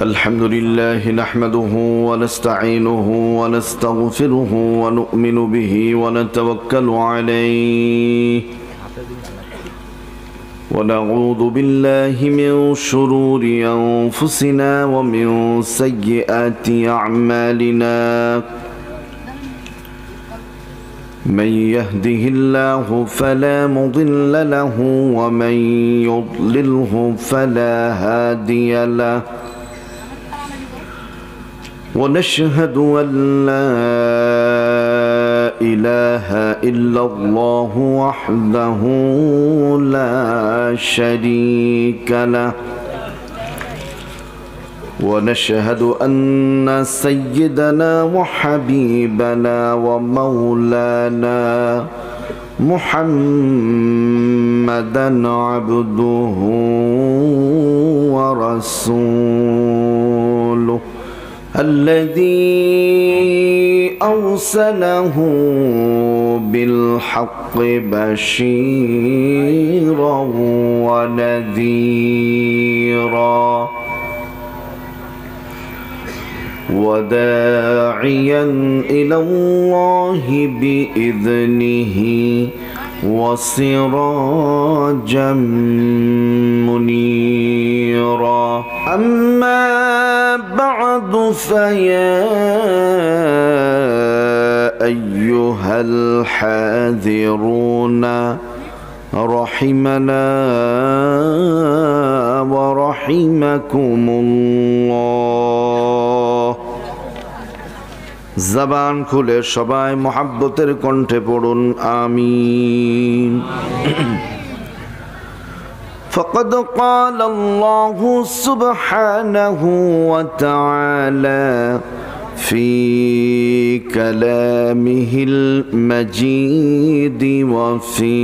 الحمد لله نحمده ونستعينه ونستغفره ونؤمن به ونتوكل عليه ونعوذ بالله من شرور أنفسنا ومن سيئات أعمالنا من يهده الله فلا مضل له ومن يضلله فلا هادي له ونشهد أن لا إله إلا الله وحده لا شريك له ونشهد أن سيدنا وحبيبنا ومولانا محمدا عبده ورسوله الذي أرسله بالحق بشيرا ونذيرا وداعيا إلى الله بإذنه وسراجا منيرا أما بعد فيا أيها الحاذرون رحمنا ورحمكم الله জবান খুলে সবাই মোহাব্বতের কণ্ঠে পড়ুন আমিন। فقد قال الله سبحانه وتعالى في كلامه المجيد وفي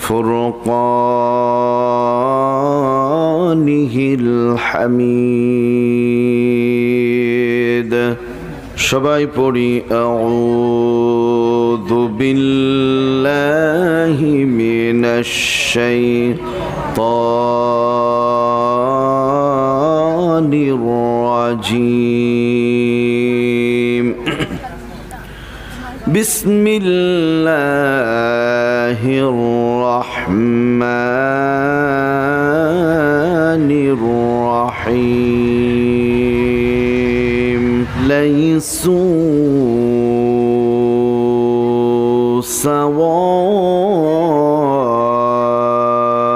فرقانه الحميد সবাই পড়ি আউযু বিল্লাহি মিনাশ শাইতানির রাজীম বিসমিল্লাহির রাহমানির রাহিম ليسوا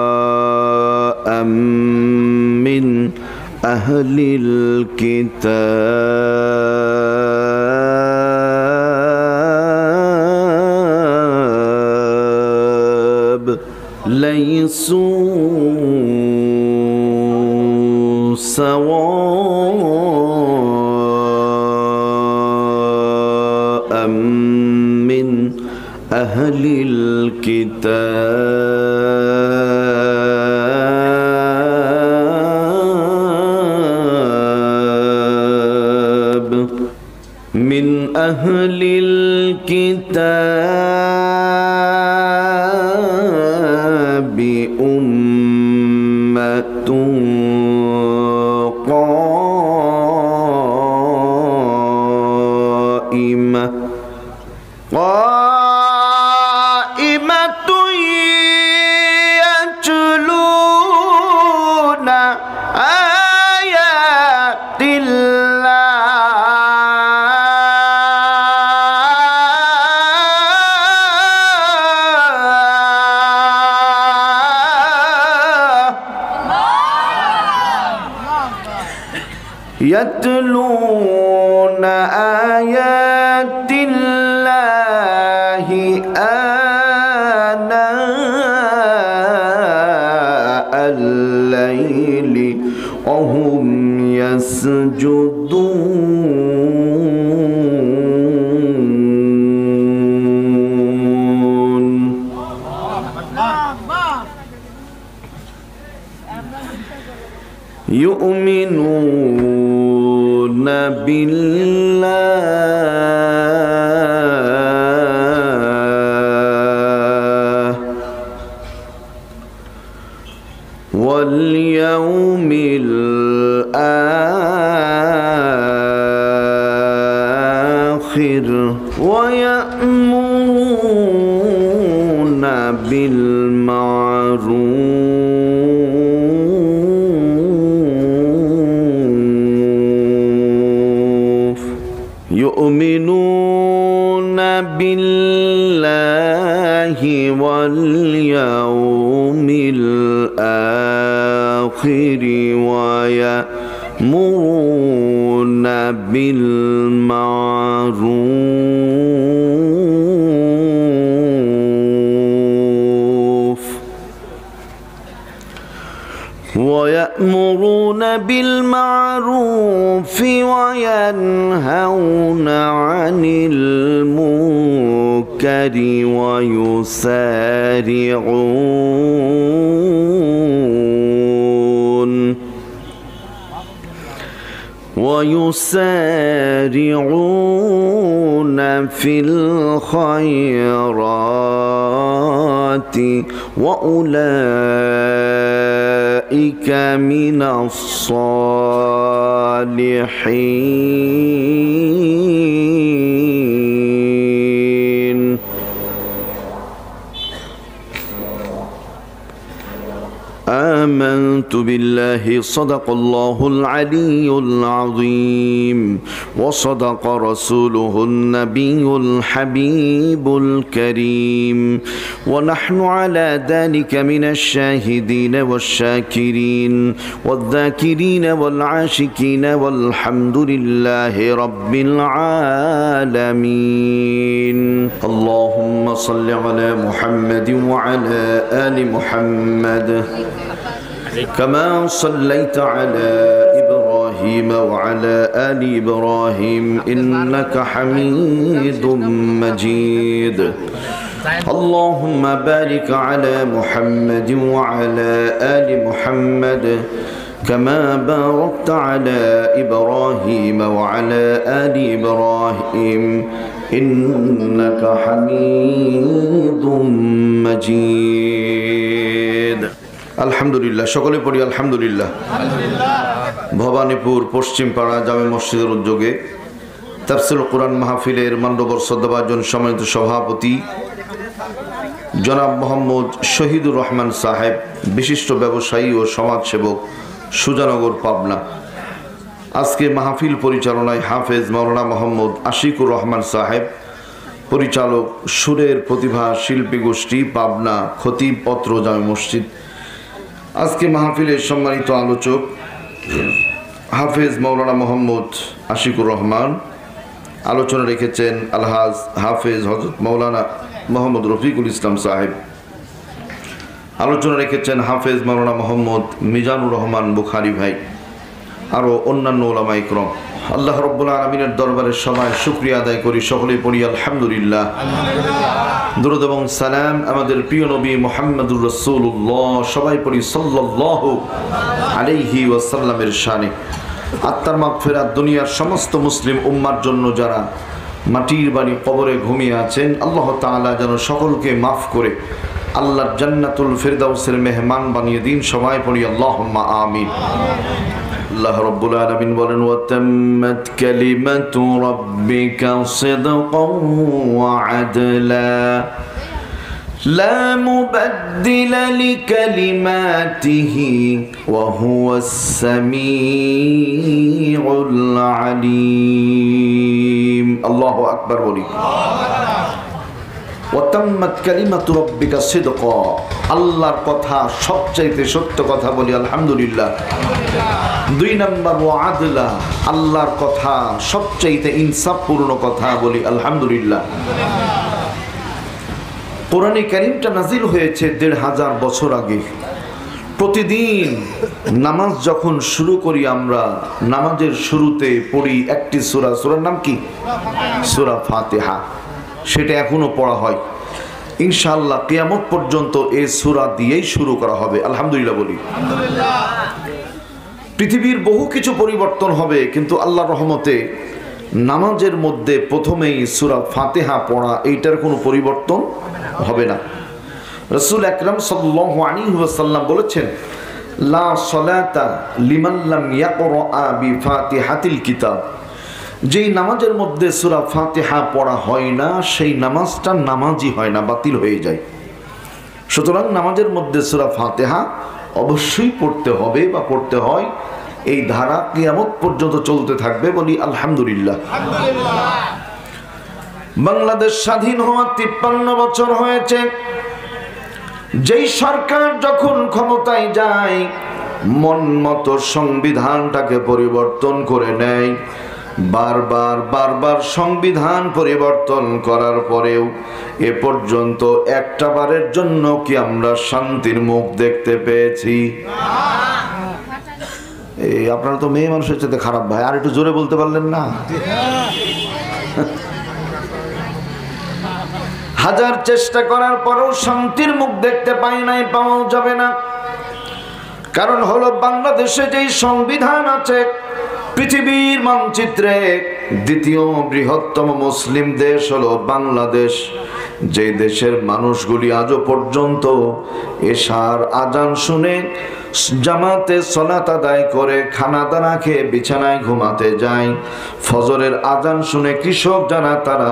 سواء من أهل الكتاب ليسوا سواء من أهل الكتاب من أهل الكتاب أمة قائمة يتلون آيات يتلون آيات الله آناء الليل وهم يسجدون يؤمنون بالله واليوم الآخر يؤمنون بالله واليوم الآخر ويأمرون بالمعروف وينهون عن المنكر ويسارعون في الخيرات وأولئك من الصالحين. آمنت بالله صدق الله العلي العظيم وصدق رسوله النبي الحبيب الكريم ونحن على ذلك من الشاهدين والشاكرين والذاكرين والعاشقين والحمد لله رب العالمين. اللهم صل على محمد وعلى آل محمد كما صليت على إبراهيم وعلى آل إبراهيم إنك حميد مجيد. اللهم بارك على محمد وعلى آل محمد كما باركت على إبراهيم وعلى آل إبراهيم إنك حميد مجيد. আলহামদুলিল্লাহ, সকলে পড়ি আলহামদুলিল্লাহ। ভবানীপুর পশ্চিম পাড়া জামে মসজিদের উদ্যোগে তাফসীরুল কোরআন মাহফিলের মান্যবর শ্রদ্ধাভাজন সম্মানিত সভাপতি জনাব মোহাম্মদ শহীদুর রহমান সাহেব, বিশিষ্ট ব্যবসায়ী ও সমাজসেবক, সুজানগর, পাবনা। আজকে মাহফিল পরিচালনায় হাফেজ মাওলানা মোহাম্মদ আশিকুর রহমান সাহেব, পরিচালক সুরের প্রতিভা শিল্পী গোষ্ঠী, পাবনা, খতিব পত্র জামে মসজিদ। আজকে মাহফিলের সম্মানিত আলোচক হাফেজ মাওলানা মোহাম্মদ আশিকুর রহমান। আলোচনা রেখেছেন আলহাজ হাফেজ হযরত মাওলানা মোহাম্মদ রফিকুল ইসলাম সাহেব। আলোচনা রেখেছেন হাফেজ মাওলানা মোহাম্মদ মিজানুর রহমান বুখারী ভাই, আরও অন্যান্য উলামা ইকরাম। আল্লাহ রাব্বুল আলামিনের দরবারে সবাই শুকরিয়া আদায় করি, সকলেই পড়ি আলহামদুলিল্লাহ। দুরূদ এবং সালাম আমাদের প্রিয় নবী মুহাম্মদুর রাসূলুল্লাহ, সবাই পড়ি সাল্লাল্লাহু আলাইহি ওয়াসাল্লামের শানে। আত্মার মাগফিরাত দুনিয়ার সমস্ত মুসলিম উম্মার জন্য যারা মাটির বাড়ি কবরে ঘুমিয়ে আছেন, আল্লাহ তাআলা যেন সকলকে মাফ করে আল্লাহর জান্নাতুল ফিরদাউসের মেহমান বানিয়ে দিন। সবাই পড়ি আল্লাহুম্মা আমিন। আল্লাহ রাব্বুল আলামিন বলেন, ওয়াতাম্মাত কালিমাতু রাব্বিকা সিদকান ওয়া আদলা লা মুবাদদিলা লিকালিমাতিহি ওয়া হুয়াস সামিউল আলিম। আল্লাহু আকবার বলি। ওয়াতাম্মাত কালিমাতু রাব্বিকা সিদকা, আল্লাহর কথা সবচাইতে সত্য কথা বলি আলহামদুলিল্লাহ। দুই নম্বর ওয়া আদলা, আল্লাহর কথা সবচাইতে ইনসাফপূর্ণ কথা বলি আলহামদুলিল্লাহ। কোরআনে কারীমটা নাজিল হয়েছে ১৫০০ বছর আগে। প্রতিদিন নামাজ যখন শুরু করি আমরা, নামাজের শুরুতে পড়ি একটি সূরা। সূরার নাম কি? সূরা ফাতিহা। সেটা এখনো পড়া হয়। ইনশাআল্লাহ কিয়ামত পর্যন্ত এই সূরা দিয়েই শুরু করা হবে আলহামদুলিল্লাহ বলি। পৃথিবীর বহু কিছু পরিবর্তন হবে, কিন্তু আল্লাহর রহমতে নামাজের মধ্যে প্রথমেই সূরা ফাতিহা পড়া, এইটার কোনো পরিবর্তন হবে না। রাসূল আকরাম সাল্লাল্লাহু আলাইহি ওয়াসাল্লাম বলেছেন, লা সালাতা লিমান লাম ইয়াকরা বিফাতিহাতিল কিতাব। যেই নামাজের মধ্যে সূরা ফাতিহা পড়া হয় না, সেই নামাজটা নামাজই হয় না, বাতিল হয়ে যায়। সুতরাং নামাজের মধ্যে সূরা ফাতিহা অবশ্যই পড়তে হবে বা পড়তে হয়, এই ধারা কিয়ামত পর্যন্ত চলতে থাকবে, বলি আলহামদুলিল্লাহ। বাংলাদেশ স্বাধীন হওয়া 53 বছর হয়েছে। যেই সরকার যখন ক্ষমতায় যায় মন মতো সংবিধানটাকে পরিবর্তন করে নেয়। বারবার সংবিধান পরিবর্তন করার পরেও এ পর্যন্ত একটা বারের জন্য কি আমরা শান্তির মুখ দেখতে পেয়েছি? এই আপনারা তো মেয়ে মানুষের সাথে খারাপ ভাই, আর একটু জোরে বলতে পারলেন না? হাজার চেষ্টা করার পরেও শান্তির মুখ দেখতে পাই নাই, পাওয়াও যাবে না। কারণ হলো বাংলাদেশে যেই সংবিধান আছে, পৃথিবীর মানচিত্রে দ্বিতীয় বৃহত্তম মুসলিম দেশ হলো বাংলাদেশ। যে দেশের মানুষগুলি আজও পর্যন্ত এশার আজান শুনে জামাতে সালাত আদায় করে খানা দানা খেয়ে বিছানায় ঘুমাতে যায়। ফজরের আজান শুনে কৃষক যারা তারা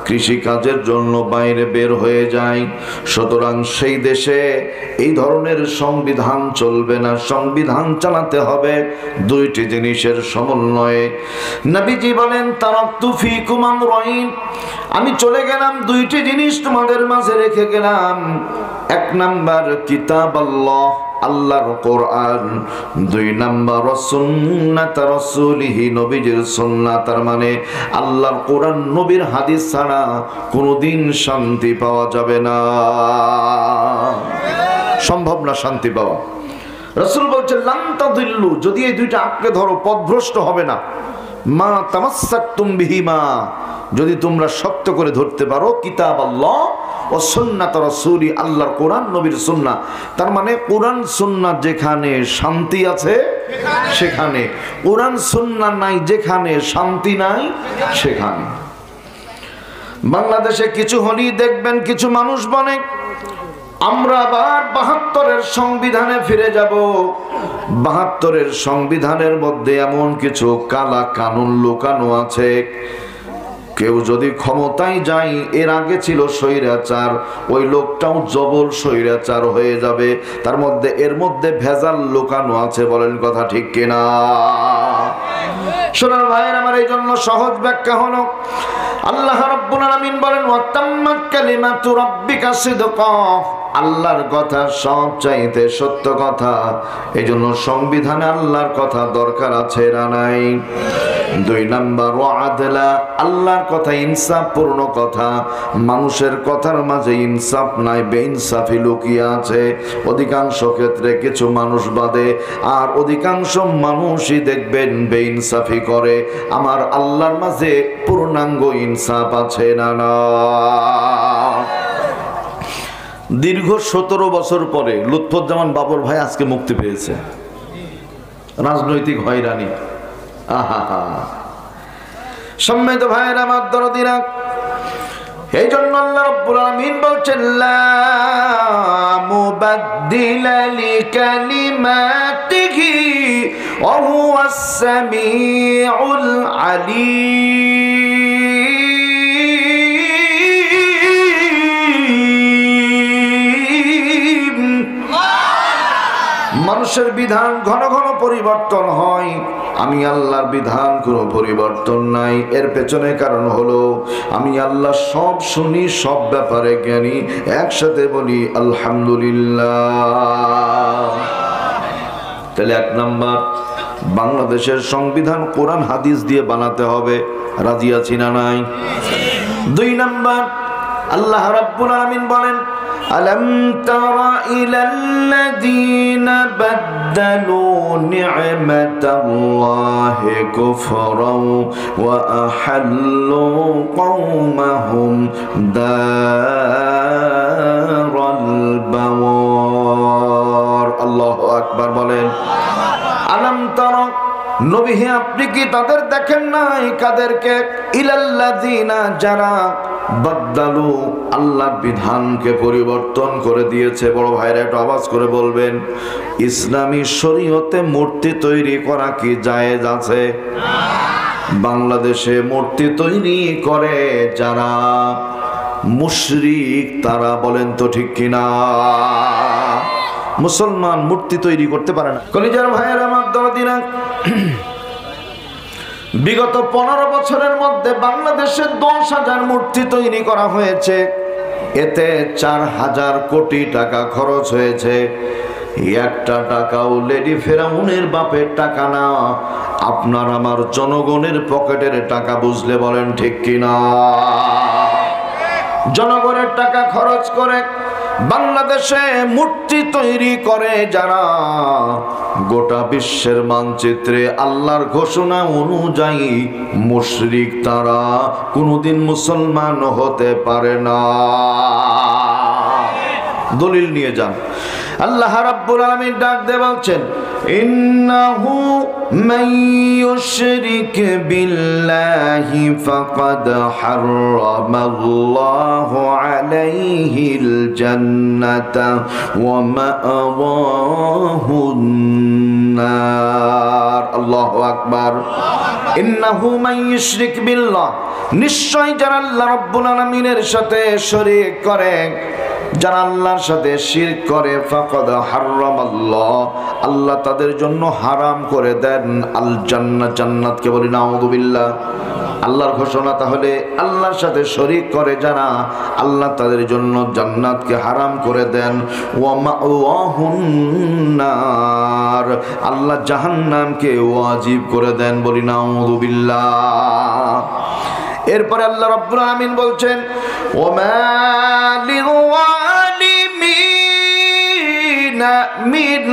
কৃষি কাজের জন্য বাইরে বের হয়ে যায়। সুতরাং সেই দেশে এই ধরনের সংবিধান চলবে না। সংবিধান চালাতে হবে দুইটি জিনিসের সমন্বয়ে। নবীজি বলেন তারাকতু ফীকুম আমরাইন, আমি চলে গেলাম দুইটি জিনিস তোমাদের মাঝে রেখে গেলাম। এক নাম্বার কিতাব আল্লাহ, আল্লাহর কোরআন। দুই নাম্বার সুন্নাত রাসূলিহি, নবীজির সুন্নাত। তার মানে আল্লাহর কোরআন নবীর হাদিস ছাড়া কোনোদিন শান্তি পাওয়া যাবে না, সম্ভব না শান্তি পাওয়া। রাসূল বলছেন লান তাদিল্লু, যদি এই দুইটা আঁকড়ে ধরো পথভ্রষ্ট হবে না। মা তামাসসাকতুম বিহিমা, যদি তোমরা শক্ত করে ধরতে পারো কিতাব আল্লাহ ও সুন্নাত রাসূলি, আল্লাহর কোরআন নবীর সুন্নাহ। তার মানে কোরআন সুন্নাহ যেখানে শান্তি আছে সেখানে, কোরআন সুন্নাহ নাই যেখানে শান্তি নাই সেখানে। বাংলাদেশে কিছু হলেই দেখবেন কিছু মানুষ বলে আমরা আবার ৭২-এর সংবিধানে ফিরে যাব। ৭২-এর সংবিধানের মধ্যে এমন কিছু কালা কানুন লুকানো আছে। কেউ যদি ক্ষমতায় যায়, এর আগে ছিল স্বৈরাচার, ওই লোকটাও জবল স্বৈরাচার হয়ে যাবে। তার মধ্যে এর মধ্যে ভেজাল লুকানো আছে, বলেন কথা ঠিক কিনা? সোনার ভাইয়ের আমার, এই জন্য সহজ ব্যাখ্যা হলো আল্লাহ রাব্বুল আলামিন বলেন ওয়াতাম্মাত কালিমাতু রাব্বিকা সিদকা, আল্লাহর কথা সবচাইতে সত্য কথা। এই জন্য সংবিধানে আল্লাহর কথা দরকার আছে না নাই? দুই নাম্বার ওয়াদলা, আল্লাহর কথা ইনসাফ পূর্ণ কথা। মানুষের কথার মাঝে ইনসাফ নাই, বেইনসাফি লুকিয়ে আছে। অধিকাংশ ক্ষেত্রে কিছু মানুষ বাদে আর অধিকাংশ মানুষই দেখবেন বেইনসাফি করে। আমার আল্লাহর মাঝে পূর্ণাঙ্গ ইনসাফ আছে না না? দীর্ঘ 17 বছর পরে লুৎফুজ্জামান বাবর ভাই আজকে মুক্তি পেয়েছে। রাজনৈতিক হয়রানি, আহা সম্মানিত ভাইয়েরা আমার দরদিরা, এই জন্য আল্লাহ রাব্বুল আলামিন বলছেন লা মুবাদদিলা লিকালিমাতিহি ওয়া হুয়াস সামিউল আলীম। মানুষের বিধান ঘন ঘন পরিবর্তন হয়, আমি আল্লাহর বিধান কোনো পরিবর্তন নাই। এর পেছনে কারণ হলো আমি আল্লাহ সব শুনি, সব ব্যাপারে জ্ঞানী। একসাথে বলি আলহামদুলিল্লাহ। তাহলে এক নাম্বার, বাংলাদেশের সংবিধান কোরআন হাদিস দিয়ে বানাতে হবে, রাজি আছি না নাই? দুই নাম্বার, আল্লাহ রাব্বুল আলামিন বলেন ألم تر إلى الذين بدلوا نعمة الله كفرا وأحلوا قومهم دار البوار الله أكبر বলেন আলম তারা, নবী হে আপনি কি তাদের দেখেন নাই? কাদেরকে? ইলাল্লাযিনা, যারা বাদদালু, আল্লাহর বিধানকে পরিবর্তন করে দিয়েছে। বড় ভাইরা একটু আওয়াজ করে বলবেন, ইসলামী শরীয়তে মূর্তি তৈরি করা কি জায়েজ আছে? বাংলাদেশে মূর্তি তৈরি করে যারা মুশরিক, তারা বলেন তো ঠিক কিনা? মুসলমান মূর্তি তৈরি করতে পারে না। কলিজার ভাইয়ের আমার দরদিরা, বিগত 15 বছরের মধ্যে বাংলাদেশে 10,000 মূর্তি তৈরি করা হয়েছে। এতে 4,000 কোটি টাকা খরচ হয়েছে। একটা টাকাও লেডি ফেরাউনের বাপের টাকা না, আপনার আমার জনগণের পকেটের টাকা। বুঝলে বলেন ঠিক কিনা? জনগণের টাকা খরচ করে বাংলাদেশে মূর্তি তৈরি করে যারা, গোটা বিশ্বের মানচিত্রে আল্লাহর ঘোষণা অনুযায়ী মুশরিক, তারা কোনোদিন মুসলমান হতে পারে না। দলিল নিয়ে যান। আল্লাহ রাব্বুল আলামিন ডাক দিয়ে বলছেন, ইন্নাহু মান ইউশরিক বিল্লাহি ফাকাদ হারামাল্লাহু আলাইহিল জান্নাতা ওয়া মাআওয়াহুন নার। আল্লাহু আকবার। ইন্নাহু মান ইউশরিক বিল্লাহ, নিশ্চয় যারা আল্লাহ রাব্বুল আলামিনের সাথে শরীক করে, যারা আল্লাহর সাথে শিরক করে, ফাকাদ হারামাল্লাহ, আল্লাহ তাদের জন্য হারাম করে দেন আল জান্নাত, জান্নাতকে বলি নাউযুবিল্লাহ। আল্লাহর ঘোষণা, তাহলে আল্লাহর সাথে শরীক করে যারা, আল্লাহ তাদের জন্য জান্নাতকে হারাম করে দেন। ওয়া মাওয়াহুন নার, আল্লাহ জাহান্নামকে ওয়াজিব করে দেন, বলি নাউযুবিল্লাহ। এরপরে আল্লাহ রাব্বুল আলামিন বলছেন, ওয়া মা লিযালিমিনা মিন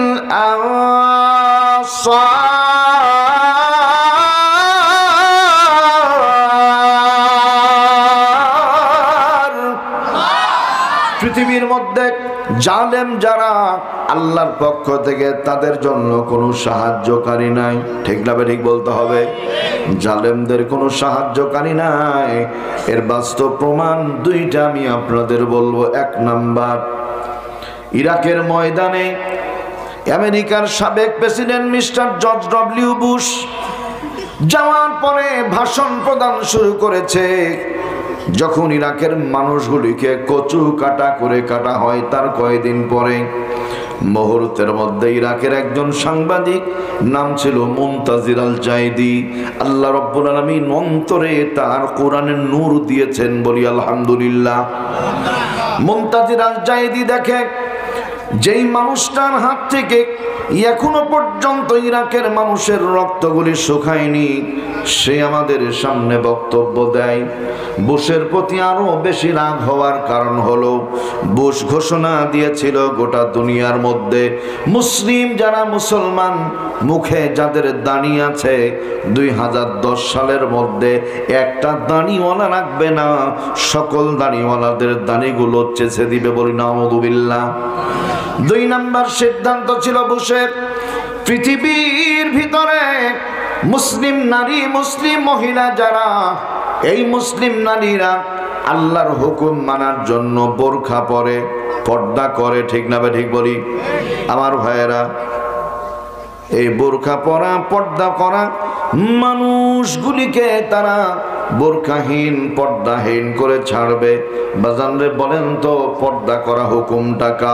আনসার। পৃথিবীর মধ্যে জালেম যারা, আল্লাহর পক্ষ থেকে তাদের জন্য কোনো সাহায্যকারী নাই। ঠিক না ঠিক বলতে হবে? জালেমদের কোনো সাহায্যকারী নাই। এর বাস্তব প্রমাণ দুইটা আমি আপনাদের বলবো। 1 নাম্বার, ইরাকের ময়দানে আমেরিকার সাবেক president mister George W Bush যাওয়ার পরে ভাষণ প্রদান শুরু করেছে। যখন ইরাকের মানুষগুলিকে কচু কাটা করে কাটা হয়, তার কয়েকদিন পরে মুহূর্তের মধ্যে ইরাকের একজন সাংবাদিক, নাম ছিল মুনতাজির আল জাইদি, আল্লাহ রাব্বুল আলামিন অন্তরে তার কোরআনের নূর দিয়েছেন, বলি আলহামদুলিল্লাহ। মুনতাজির আল জাইদি দেখে যেই মানুষটার হাত থেকে এখনো পর্যন্ত ইরাকের মানুষের রক্তগুলি শুকায়নি, সে আমাদের সামনে বক্তব্য দেয়। বুশের প্রতি আরো বেশি রাগ হওয়ার কারণ হলো, বুশ ঘোষণা দিয়েছিল গোটা দুনিয়ার মধ্যে মুসলিম যারা মুসলমান, মুখে যাদের দাড়ি আছে, 2010 সালের মধ্যে একটা দাড়িওয়ালা রাখবে না, সকল দাড়িওয়ালাদের দাড়িগুলো চেঁচে দিবে, বলি নাউযুবিল্লাহ। 2 নাম্বার সিদ্ধান্ত ছিল বুশের, পৃথিবীর ভিতরে মুসলিম নারী, মুসলিম মহিলা যারা, এই মুসলিম নারীরা আল্লাহর হুকুম মানার জন্য বোরখা পরে, পর্দা করে। ঠিক না ঠিক বলি? আমার ভাইয়েরা, এই বোরখা পরা, পর্দা করা মানুষগুলিকে তারা বোরখাহীন, পর্দাহীন করে ছাড়বে। বাজানরে বলেন তো, পর্দা করা হুকুমটা কার?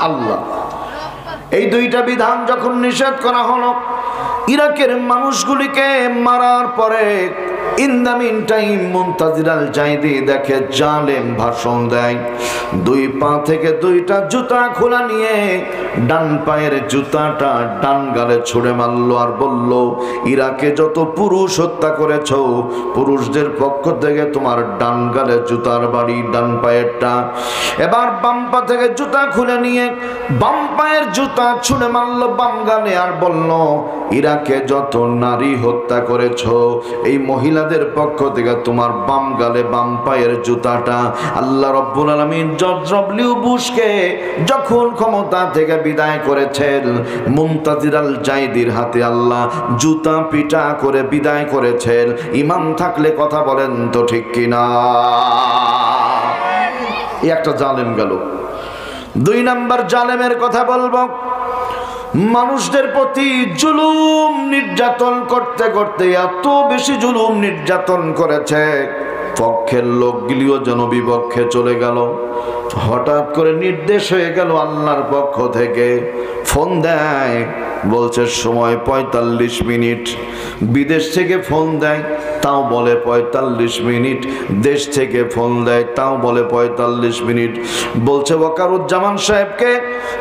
আল্লাহ। এই দুইটা বিধান যখন নিষেধ করা হলো, ইরাকের মানুষগুলিকে মারার পরে ইন দ্য মিন টাইম মুনতাজির আল জাইদি দেখে জালেম ভাষণ দেয়। 2 পা থেকে 2টা জুতা খোলা নিয়ে ডান পায়ের জুতাটা ডান গালে ছুঁড়ে মারলো আর বলল, ইরাকে যত পুরুষ হত্যা করেছ, পুরুষদের পক্ষ থেকে তোমার ডান গালে জুতার বাড়ি, ডান পায়েরটা। এবার বাম পা থেকে জুতা খুলে নিয়ে বাম পায়ের জুতা ছুঁড়ে মারলো বাম গালে আর বলল, ইরাকে যত নারী হত্যা করেছ, এই মহিলাদের পক্ষ থেকে তোমার বাম গালে বাম পায়ের জুতাটা। আল্লাহ রাব্বুল আলামিন জর্জ ডব্লিউ বুশকে যখন ক্ষমতা থেকে বিদায় করেছেন, মুনতাজির আল জাইদির হাতে আল্লাহ জুতা পিটা করে বিদায় করেছেন। ঈমান থাকলে কথা বলেন তো ঠিক কিনা? এই একটা জালেম গেল। 2 নাম্বার জালেমের কথা বলবো, মানুষদের প্রতি জুলুম নির্যাতন করতে করতে এত বেশি জুলুম নির্যাতন করেছে, পক্ষের লোকগুলিও যেন বিপক্ষে চলে গেল। হঠাৎ করে নির্দেশ হয়ে গেল আল্লাহর পক্ষ থেকে, ফোন দেয়, বলছে সময় ৪৫ মিনিট। বিদেশ থেকে ফোন দেয়, তাও বলে ৪৫ মিনিট। দেশ থেকে ফোন দেয়, তাও বলে ৪৫ মিনিট। বলছে ওয়াকারুজ্জামান সাহেবকে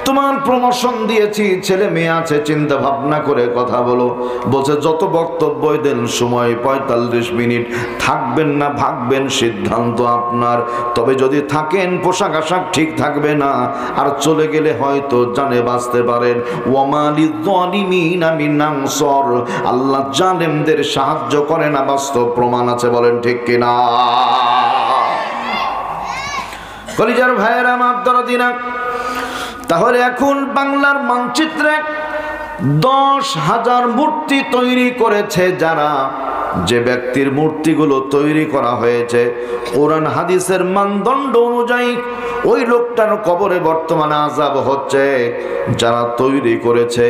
তোমার প্রমোশন দিয়েছি, ছেলে মেয়ে আছে, চিন্তা ভাবনা করে কথা বলো। বলছে যত বক্তব্যই দেন সময় ৪৫ মিনিট। থাকবেন না ভাগবেন সিদ্ধান্ত আপনার, তবে যদি থাকেন পোশাক আশাক ঠিক থাকবে না, আর চলে গেলে হয়তো জানে বাঁচতে পারেন। ওয়ামালিয যালিমিনা মিন আনসার, আল্লাহ জালেমদের সাহায্য করে না, বাস্তব প্রমাণ আছে, বলেন ঠিক কিনা? কলিজার ভাইয়েরা আমার দরদিনা, তাহলে এখন বাংলার মানচিত্রে ১০,০০০ মূর্তি তৈরি করেছে যারা, যে ব্যক্তির মূর্তিগুলো তৈরি করা হয়েছে কোরআন হাদিসের মানদণ্ড অনুযায়ী, ওই লোকটার কবরে বর্তমানে আযাব হচ্ছে। যারা তৈরি করেছে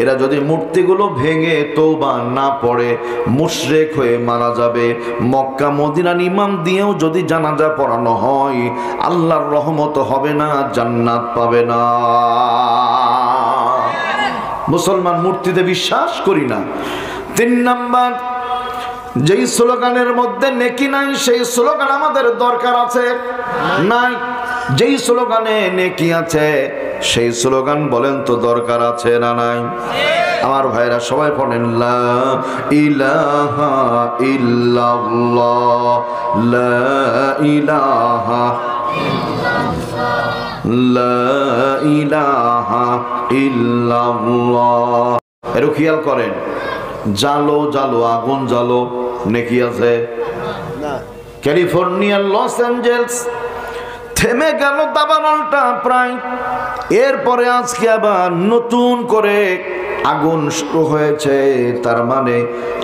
এরা যদি মূর্তিগুলো ভেঙে তওবা না পড়ে মুশরিক হয়ে মারা যাবে। মক্কা মদিনার ইমাম দিয়েও যদি জানাজা পড়ানো হয় আল্লাহর রহমত হবে না, জান্নাত পাবে না। মুসলমান মূর্তিতে বিশ্বাস করি না। ৩ নাম্বার, যেই স্লোগানের মধ্যে নেকি নাই সেই স্লোগান আমাদের দরকার আছে নাই? যেই স্লোগানে নেকি আছে সেই স্লোগান বলেন তো দরকার আছে না নাই? আমার ভাইরা সবাই পড়েন লা ইলাহা ইল্লাল্লাহ, লা ইলাহা লা ইলাহা ইল্লাল্লাহ। এরও খেয়াল করেন, জালো জালো আগুন জালো, নেকি আছে? ক্যালিফোর্নিয়ার লস অ্যাঞ্জেলস থেমে গেল দাবানলটা প্রায়, এরপরে আজকে আবার নতুন করে আগুন শুরু হয়েছে। তার মানে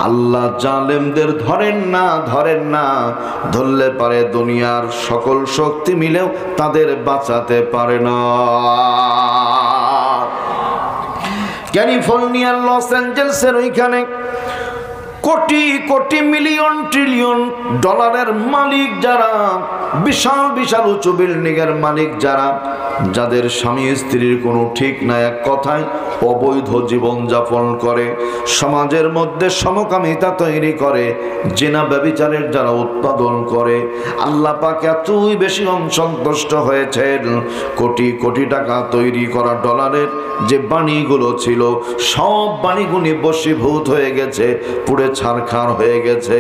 আল্লাহ জালেমদের ধরেন না, ধরলে পারে দুনিয়ার সকল শক্তি মিলেও তাদের বাঁচাতে পারে না। ক্যালিফোর্নিয়ার লস অ্যাঞ্জেলসের ওইখানে কোটি কোটি মিলিয়ন ট্রিলিয়ন ডলারের মালিক যারা, বিশাল বিশাল উঁচু বিল্ডিং এর মালিক যারা, যাদের স্বামী স্ত্রীর কোনো ঠিক না, এক কথায় অবৈধ জীবন যাপন করে, সমাজের মধ্যে সমকামিতা তৈরি করে, জিনা ব্যভিচারের যারা উৎপাদন করে, আল্লাহ পাক এতই বেশি অসন্তুষ্ট হয়েছেন, কোটি কোটি টাকা তৈরি করা ডলারের যে বাণীগুলো ছিল সব বাণীগুলি বশীভূত হয়ে গেছে, পুড়ে ছারখার হয়ে গেছে।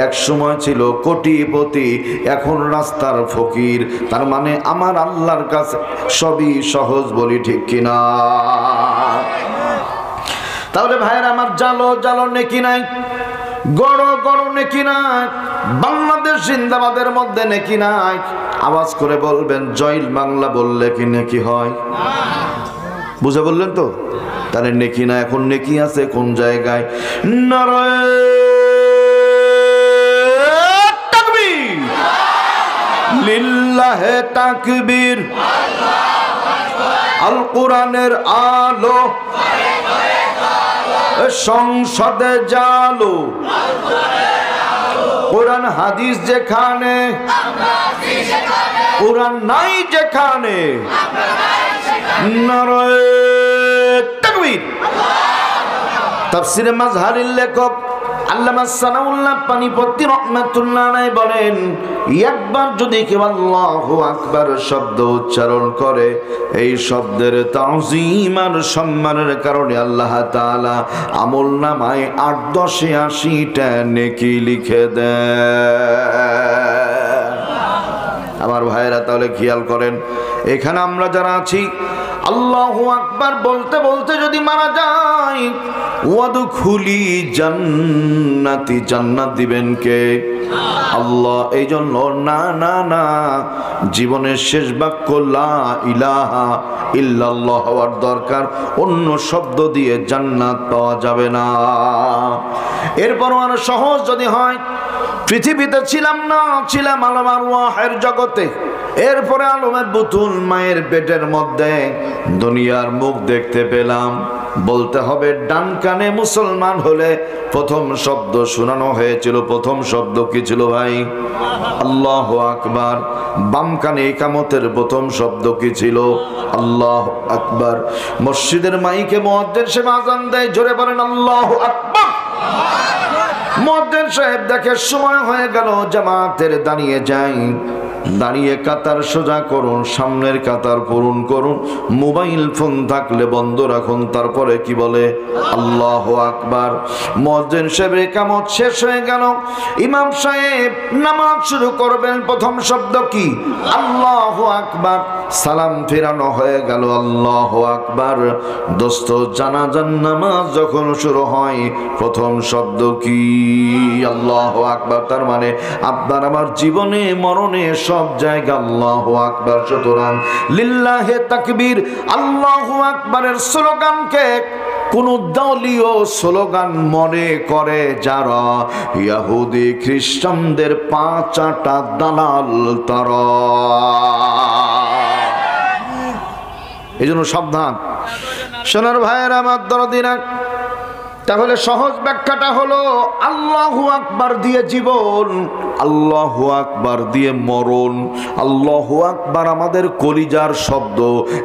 এক সময় ছিল কোটিপতি, এখন রাস্তার ফকির। তার মানে আমার আল্লাহর কাছে সবই সহজ, বলি ঠিক কিনা? তাহলে ভাইয়েরা আমার, জালো জালো নেকি নাই, গড় গড় নেকি নাই, বাংলাদেশ জিন্দাবাদের মধ্যে নেকি নাই। আওয়াজ করে বলবেন জয় বাংলা বললে কি নেকি হয়? বুঝে বললেন তো? তাহলে নেকি না, এখন নেকি আছে কোন জায়গায়? নারায়ে তাকবীর, লিল্লাহে তাকবীর, আল কোরআনের আলো সংসদে জালো, কোরআন হাদিস যেখানে, কোরআন নাই যেখানে, নারায়ে তাকবীর। তাফসীরে মাজহারের লেখক আল্লামা সানাউল্লাহ পানিপতি রাহমাতুল্লাহ আলাইহি বলেন, একবার যদি কেউ আল্লাহু আকবার শব্দ উচ্চারণ করে, এই শব্দের তাওযীম আর সম্মানের কারণে আল্লাহ তাআলা আমলনামায় ৮, ১০, ৮০টা নেকি লিখে দেন। আমার ভাইরা তাহলে খেয়াল করেন, এখানে আমরা যারা আছি আল্লাহু আকবার বলতে বলতে যদি মারা যায়, ওয়াদখুলি জান্নাতি, জান্নাত দিবেন কে? আল্লাহ। এই জন্য না না না, জীবনের শেষ বাক্য লা ইলাহা ইল্লাল্লাহ হওয়ার দরকার, অন্য শব্দ দিয়ে জান্নাত পাওয়া যাবে না। এরপরও আরো সহজ যদি হয়, পৃথিবীতে ছিলাম না, ছিলাম আলাম আরওয়াহের জগতে, এরপরে আলমের বুতুল মায়ের পেটের মধ্যে দুনিয়ার মুখ দেখতে পেলাম। বলতে হবে ডান কানে মুসলমান হলে প্রথম শব্দ শোনানো হয়েছিল, প্রথম শব্দ কি ছিল ভাই? আল্লাহু আকবার। বাম কানে ইকামতের প্রথম শব্দ কি ছিল? আল্লাহু আকবার। মসজিদের মাইকে মুয়াজ্জিন সাহেব আযান দেয়, জোরে বলেন আল্লাহু আকবার। মুয়াজ্জিন সাহেব দেখে সময় হয়ে গেল, জামাতের দাঁড়িয়ে যায়। দাঁড়িয়ে কাতার সোজা করুন, সামনের কাতার পূরণ করুন, মোবাইল ফোন থাকলে বন্ধ রাখুন। তারপরে কি বলে? আল্লাহু আকবার। মুয়াজ্জিন সাহেবের ইকামত শেষ হয়ে গেল, ইমাম সাহেব নামাজ শুরু করবেন। প্রথম শব্দ কি? আল্লাহু আকবার। সালাম ফেরানো হয়ে গেল, আল্লাহু আকবার। দোস্ত, জানাজার নামাজ যখন শুরু হয় প্রথম শব্দ কি? আল্লাহু আকবার। তার মানে আপনার আমার জীবনে মরণে সব জায়গা আল্লাহু আকবার। সুতরাং লিল্লাহে তাকবীর, আল্লাহু আকবারের স্লোগানকে কোন দলীয় স্লোগান মনে করে যারা, ইহুদি খ্রিস্টানদের পাঁচাটা দালাল তারা। এজন্য সাবধান সোনার ভাইয়েরা আমার দরদিনা। তাহলে সহজ ব্যাখ্যাটা হলো আল্লাহু আকবার দিয়ে জীবন, আল্লাহু আকবার দিয়ে মরণ। আল্লাহু আকবার আমাদের কলিজার শব্দ,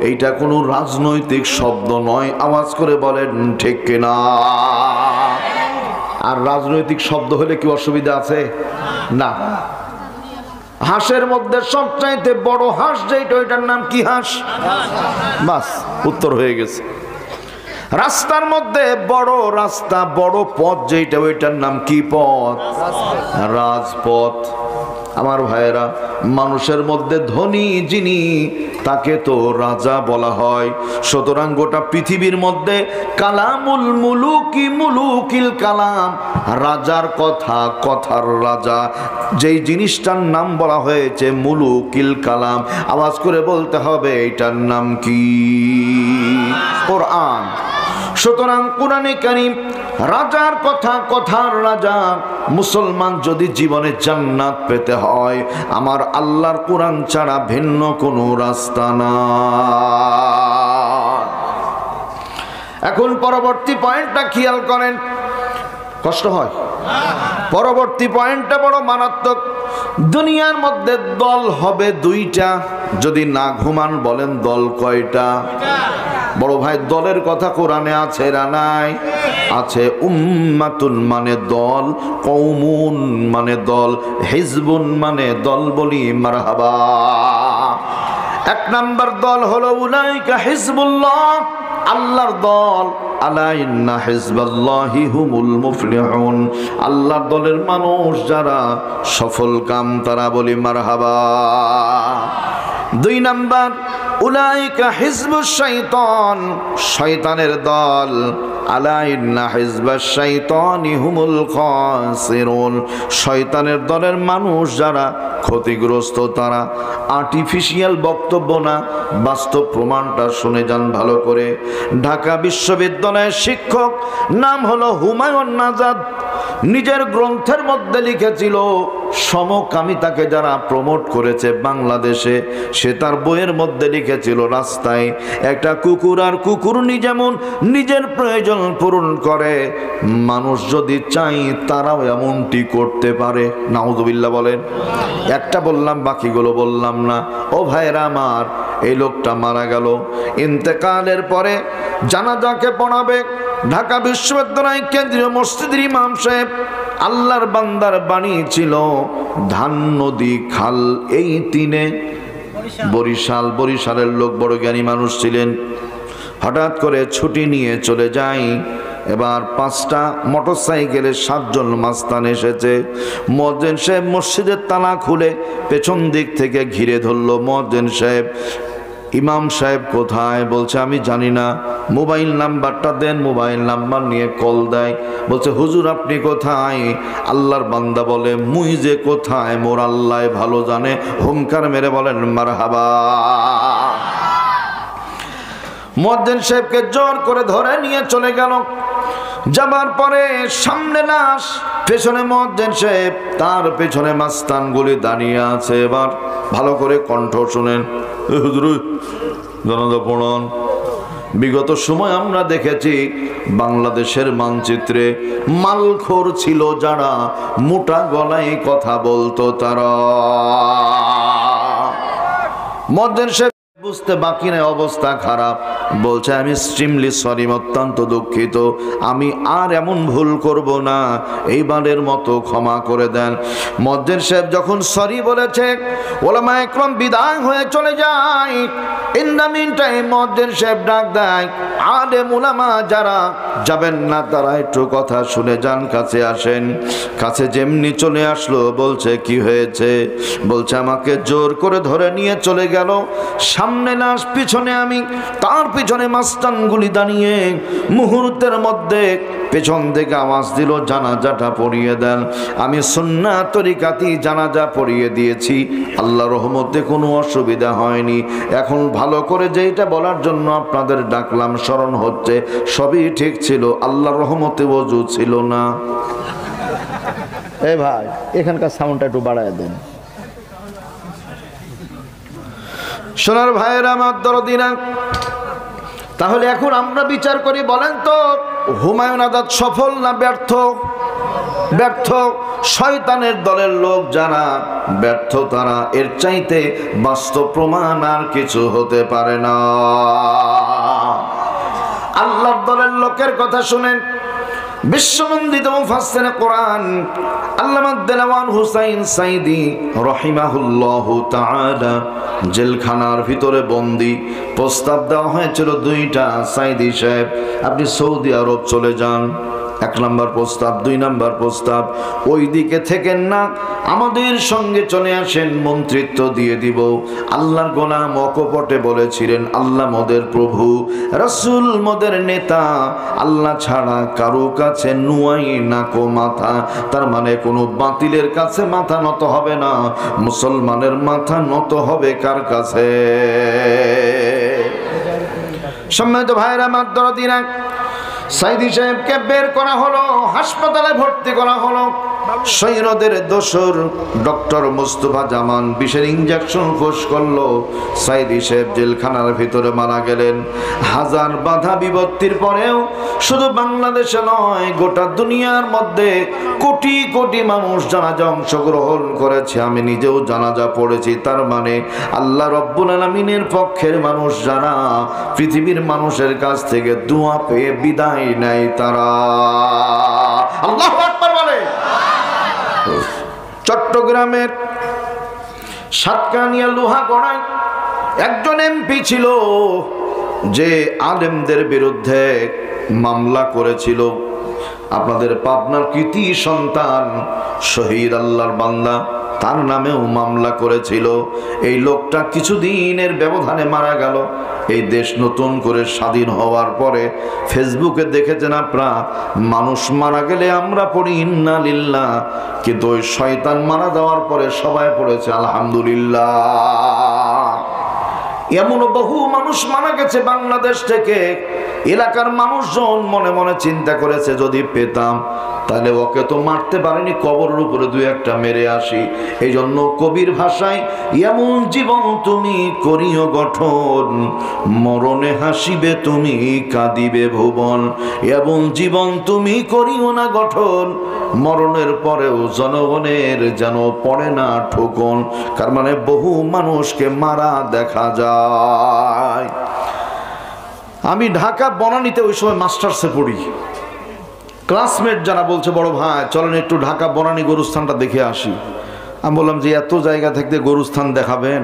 এইটা কোনো রাজনৈতিক শব্দ নয়। আওয়াজ করে বলেন ঠিক কিনা? আর রাজনৈতিক শব্দ হলে কি অসুবিধা আছে? না। হাঁসের মধ্যে সবচাইতে বড় হাঁস যেটা, ওইটার নাম কি হাঁস? বাস, উত্তর হয়ে গেছে। রাস্তার মধ্যে বড় রাস্তা, বড় পথ যেটা, ওইটার নাম কি পথ? রাজপথ। আমার ভাইয়েরা, মানুষের মধ্যে ধনী যিনি, তাকে তো রাজা বলা হয়। সুতরাং গোটা পৃথিবীর মধ্যে কালামুল মুলুকি মুলুকিল কালাম, রাজার কথা, কথার রাজা, যেই জিনিসটার নাম বলা হয়েছে মুলুকিল কালাম। আওয়াজ করে বলতে হবে এটার নাম কি? কোরআন। সুতরাং কোরআনে কারীম রাজার কথা, কথার রাজা। মুসলমান যদি জীবনে জান্নাত পেতে হয়, আমার আল্লাহর কোরআন ছাড়া ভিন্ন কোনো রাস্তা না। এখন পরবর্তী পয়েন্টটা খেয়াল করেন, কষ্ট হয়। পরবর্তী পয়েন্টটা বড় মারাত্মক। দুনিয়ার মধ্যে দল হবে দুইটা, যদি না ঘুমান বলেন দল কয়টা? বড় ভাই, দলের কথা কোরআনে আছে না নাই? আছে। উম্মাতুন মানে দল, কওমুন মানে দল, হিজবুন মানে দল। বলি মারহাবা। এক নাম্বার দল হলো উলাইকা হিজবুল্লাহ, আল্লাহর দল। আলা ইন্না হিজবাল্লাহি হুমুল মুফলিহুন, আল্লাহর দলের মানুষ যারা সফল কাম তারা। বলি মারহাবা। দুই নাম্বার উলাইকা হিজবুশ শাইতান, শয়তানের দল। আলা ইন্না হিজবাশ শাইতানি হুমুল খাসিরুন, শয়তানের দলের মানুষ যারা ক্ষতিগ্রস্ত তারা। আর্টিফিশিয়াল বক্তব্য না, বাস্তব প্রমাণটা শুনে যান ভালো করে। ঢাকা বিশ্ববিদ্যালয়ের শিক্ষক, নাম হলো হুমায়ুন নাজাদ, নিজের গ্রন্থের মধ্যে লিখেছিল সমকামিতাকে যারা প্রমোট করেছে বাংলাদেশে, সে তার বইয়ের মধ্যে লিখেছিল রাস্তায় একটা কুকুর আর কুকুরনি যেমন নিজের প্রয়োজন পূরণ করে, মানুষ যদি চাই তারাও এমনটি করতে পারে। নাউযুবিল্লাহ বলেন। একটা বললাম, বাকিগুলো বললাম না। ও ভাইরা আমার, এই লোকটা মারা গেল। ইন্তেকালের পরে জানাজাকে পড়াবে ঢাকা বিশ্ববিদ্যালয় কেন্দ্রীয় মসজিদের ইমাম সাহেব। আল্লাহর বান্দার বাণী ছিল ধান নদী খাল এই তিনে। বরিশালের লোক, বড় জ্ঞানী মানুষ ছিলেন। হঠাৎ করে ছুটি নিয়ে চলে যায়। এবার 5টা মোটরসাইকেলে 7 জন মাস্তান এসেছে। মুয়াজ্জিন সাহেব মসজিদের তালা খুলে পেছন দিক থেকে ঘিরে ধরলো। মুয়াজ্জিন সাহেব, ইমাম সাহেব কোথায়? বলছে আমি জানি না। মোবাইল নাম্বারটা দেন। মোবাইল নাম্বার নিয়ে কল দেয়। বলছে হুজুর আপনি কোথায়? আল্লাহর বান্দা বলে মুই যে কোথায় মোর আল্লাহ ভালো জানে। হুঙ্কার মেরে বলেন মারহাবা। মুয়াজ্জিন সাহেবকে জোর করে ধরে নিয়ে চলে গেল। যাবার পরে সামনে লাশ, পেছনে মুয়াজ্জিন সাহেব, তার পেছনে মাস্তানগুলি দাঁড়িয়ে আছে। এবার ভালো করে কণ্ঠ শুনেন। হুজুর জানাজা পড়ান। বিগত সময় আমরা দেখেছি বাংলাদেশের মানচিত্রে মালখোর ছিল যারা, মোটা গলায় কথা বলতো তারা। মজ্জের সে বুঝতে বাকি নাই, অবস্থা খারাপ। বলছে আমি এক্সট্রিমলি সরি, অত্যন্ত দুঃখিত, আমি আর এমন ভুল করব না, এইবারের মতো ক্ষমা করে দেন। মজ্জের সাহেব যখন সরি বলেছে, ওলামা একরম বিদায় হয়ে চলে যায়। ইন দ্য মিন টাইম মজ্জের সাহেব ডাক দেয়, আলেম উলামা যারা যাবেন না তারা একটু কথা শুনে যান, কাছে আসেন। কাছে যেমনি চলে আসলো, বলছে কি হয়েছে? বলছে আমাকে জোর করে ধরে নিয়ে চলে গেল, সামনে লাশ, পিছনে আমি, তার পিছনে মাস্তানগুলি দাঁড়িয়ে। মুহূর্তের মধ্যে পেছন থেকে আওয়াজ দিল, জানাজাটা পড়িয়ে দেন। আমি সুন্নাত তরিকাতি জানাজা পড়িয়ে দিয়েছি, আল্লাহ রহমতে কোনো অসুবিধা হয়নি। এখন ভালো করে যেটা বলার জন্য আপনাদের ডাকলাম, স্মরণ হচ্ছে সবই ঠিক ছিল, আল্লাহর রহমতে ওযু ছিল না। এই ভাই এখানকার সাউন্ডটা একটু বাড়ায় দেন। সোনার ভাইয়েরা আমার দরদিনা, তাহলে এখন আমরা বিচার করি, বলেন তো হুমায়ুন আজাদ সফল না ব্যর্থ? ব্যর্থ। শয়তানের দলের লোক যারা ব্যর্থ, তারা এর চাইতে বাস্তব প্রমাণ আর কিছু হতে পারে না। আল্লাহর দলের লোকের কথা শুনেন। বিশ্ববন্দিত মুফাসসির কোরআন আল্লামা দেলাওয়ার হুসাইন সাইদি রাহিমাহুল্লাহু তাআলা জেলখানার ভিতরে বন্দী। প্রস্তাব দেওয়া হয়েছিল দুইটা, সাইদি সাহেব আপনি সৌদি আরব চলে যান। 1 নম্বর প্রস্তাব। 2 নম্বর প্রস্তাব, ওই দিকে থেকেন না, আমাদের সঙ্গে চলে আসেন, মন্ত্রিত্ব দিয়ে দিব। আল্লাহর গোলাম অকপটে বলেছিলেন, আল্লাহ মোদের প্রভু, রাসূল মোদের নেতা, আল্লাহ ছাড়া কারো কাছে নুয়াই না কো মাথা। তার মানে কোনো বাতিলের কাছে মাথা নত হবে না, মুসলমানের মাথা নত হবে কার কাছে? সম্মানিত ভাইরা আমার দরদিনা, সাইদি সাহেবকে বের করা হলো, হাসপাতালে ভর্তি করা হলো। সৈয়দের দোসর ডক্টর মুস্তফা জামান বিষের ইঞ্জেকশন ফোঁস করলো, সাইদি সাহেব জেলখানার ভিতরে মারা গেলেন। হাজার বাধা বিপত্তির পরেও শুধু বাংলাদেশে নয়, গোটা দুনিয়ার মধ্যে কোটি কোটি মানুষ জানাজা অংশগ্রহণ করেছে, আমি নিজেও জানাজা পড়েছি। তার মানে আল্লাহ রব্বুল আলামিনের পক্ষের মানুষ যারা, পৃথিবীর মানুষের কাছ থেকে দোয়া পেয়ে বিদায় নেয় তারা। আল্লাহু আকবার বলে। চট্টগ্রামের সাতকানিয়া লোহাগড়ায় একজন এমপি ছিল যে আলেমদের বিরুদ্ধে মামলা করেছিল। আপনাদের পাবনার কৃতি সন্তান শহীদ আল্লাহর বান্দা, তার নামেও মামলা করেছিল। এই লোকটা কিছুদিনের ব্যবধানে মারা গেল। এই দেশ নতুন করে স্বাধীন হওয়ার পরে ফেসবুকে দেখেছেন আপনারা, মানুষ মারা গেলে আমরা পড়ি ইন্না লিল্লাহ, কিন্তু ওই শয়তান মারা যাওয়ার পরে সবাই পড়েছে আলহামদুলিল্লাহ। এমনও বহু মানুষ মারা গেছে বাংলাদেশ থেকে। এলাকার মানুষজন মনে মনে চিন্তা করেছে, যদি পেতাম তাহলে ওকে তো মারতে পারেনি, কবরের উপরে 2-1টা মেরে আসি। এই জন্য কবির ভাষায়, এমন জীবন তুমি করিও গঠন, মরণে হাসিবে তুমি কাঁদিবে ভুবন। এমন জীবন তুমি করিও না গঠন, মরণের পরেও জনগণের যেন পড়ে না ঠোকন। তার মানে বহু মানুষকে মারা দেখা যায়। আমি ঢাকা বনানীতে ওই সময় মাস্টার্সে পড়ি। ক্লাসমেট যারা বলছে, বড় ভাই চলেন একটু ঢাকা বনানী গরুস্থানটা দেখে আসি। আমি বললাম যে এত জায়গা থাকতে গরুস্থান দেখাবেন?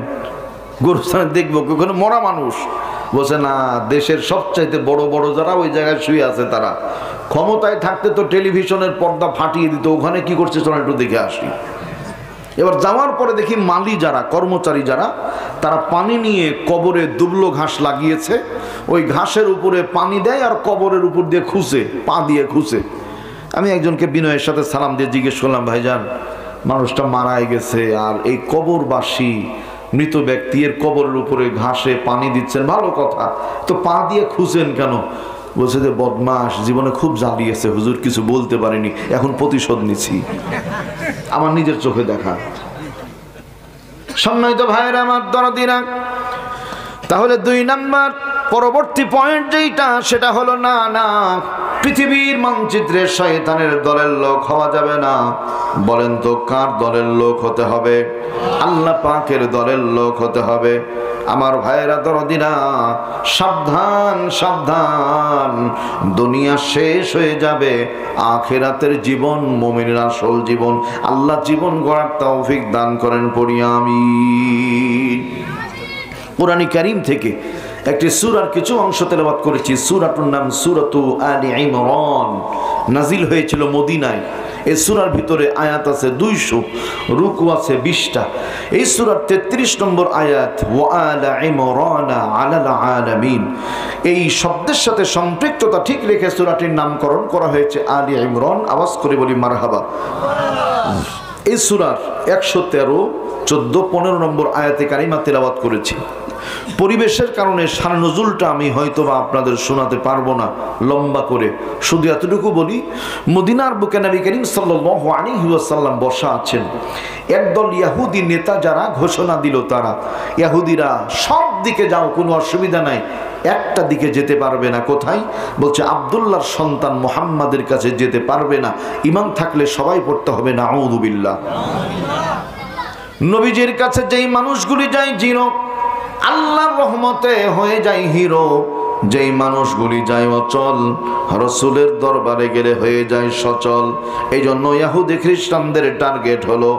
গরুস্থানে দেখবো, ওখানে মরা মানুষ। বলছে না, দেশের সবচাইতে বড় বড় যারা ওই জায়গায় শুয়ে আছে, তারা ক্ষমতায় থাকতে তো টেলিভিশনের পর্দা ফাটিয়ে দিত, ওখানে কি করছে চলেন একটু দেখে আসি। এবার যাওয়ার পরে দেখি মালি যারা, কর্মচারী যারা, তারা পানি নিয়ে কবরে দুবলো ঘাস লাগিয়েছে, ওই ঘাসের উপরে পানি দেয় আর কবরের উপর দিয়ে খুঁজে, পা দিয়ে খুঁজে। আমি একজনকে বিনয়ের সাথে সালাম দিয়ে জিজ্ঞেস করলাম, ভাইজান মানুষটা মারাই গেছে, আর এই কবরবাসী মৃত ব্যক্তির কবরের উপরে ঘাসে পানি দিচ্ছেন, ভালো কথা, তো পা দিয়ে খুঁজেন কেন? বলছে যে বদমাস, জীবনে খুব জ্বালিয়েছে হুজুর, কিছু বলতে পারিনি, এখন প্রতিশোধ নিচ্ছি। আমার নিজের চোখে দেখা। সম্মানিত ভাইয়েরা আমার দরদিরা, তাহলে 2 নাম্বার পরবর্তী পয়েন্ট যেটা, সেটা হলো না পৃথিবীর মানচিত্রে শয়তানের দলের লোক হওয়া যাবে না। বলেন তো কার দলের লোক হতে হবে? আল্লাহ পাকের দলের লোক হতে হবে। আমার ভাইয়েরা দরদিরা, সাবধান সাবধান, দুনিয়া শেষ হয়ে যাবে, আখিরাতের জীবন মুমিনের আসল জীবন। আল্লাহ জীবন গড়ার তৌফিক দান করেন, পড়ি আমিন। কোরআন কারীম থেকে একটি সূরার কিছু অংশ তেলাওয়াত করেছি। সূরাটার নাম সূরাতু আলে ইমরান, নাজিল হয়েছিল মদিনায়। এই সূরার ভিতরে আয়াত আছে 200, রুকু আছে 20টা। এই সূরার 33 নম্বর আয়াত, ওয়া আলা ইমরানা আলাল আলামিন, এই শব্দের সাথে সম্পৃক্ততা ঠিক রেখে সূরাটির নামকরণ করা হয়েছে আলে ইমরান। আওয়াজ করে বলি মারহাবা। এই সূরার 113, 14, 15 নম্বর আয়াতে কারিমা তেলাওয়াত করেছি। পরিবেশের কারণে শান নজুলটা আমি হয়তো বা আপনাদের শোনাতে পারবো না লম্বা করে, শুধু এতটুকু বলি, মদিনার বুকে নবী করিম সাল্লাল্লাহু আলাইহি ওয়াসাল্লাম বসা আছেন। একদল ইহুদি নেতা যারা ঘোষণা দিল, তারা ইহুদিরা সব দিকে যাও, কোনো অসুবিধা নাই, একটা দিকে যেতে পারবে না। কোথায়? বলছে আব্দুল্লাহর সন্তান মুহাম্মাদের কাছে যেতে পারবে না, ঈমান থাকলে সবাই পড়তে হবে নাউযু বিল্লাহ। নবীজির কাছে যেই মানুষগুলি যায় জিরো, আল্লাহর রহমতে হয়ে যায় হিরো। যেই মানুষগুলি যায় অচল, রাসূলের দরবারে গেলে হয়ে যায় সচল। এই জন্য ইহুদি খ্রিস্টানদের টার্গেট হলো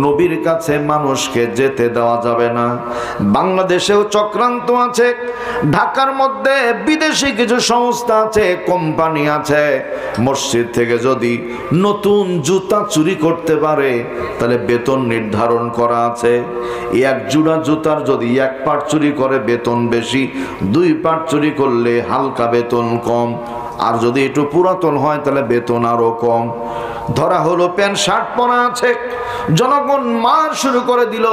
নবীর কাছে মানুষকে যেতে দেওয়া যাবে না। বাংলাদেশেও চক্রান্ত আছে, ঢাকার মধ্যে বিদেশি কিছু সংস্থা আছে, কোম্পানি আছে। মসজিদ থেকে যদি নতুন জুতা চুরি করতে পারে তাহলে বেতন নির্ধারণ করা আছে। এক জোড়া জুতার যদি 1 পাট চুরি করে বেতন বেশি, 2 পাট চুরি করলে হালকা বেতন কম, আর যদি একটু পুরাতন হয় তাহলে বেতন আরো কম। ধরা হলো প্যান্ট শার্ট পরা আছে, জনগণ মার শুরু করে দিল।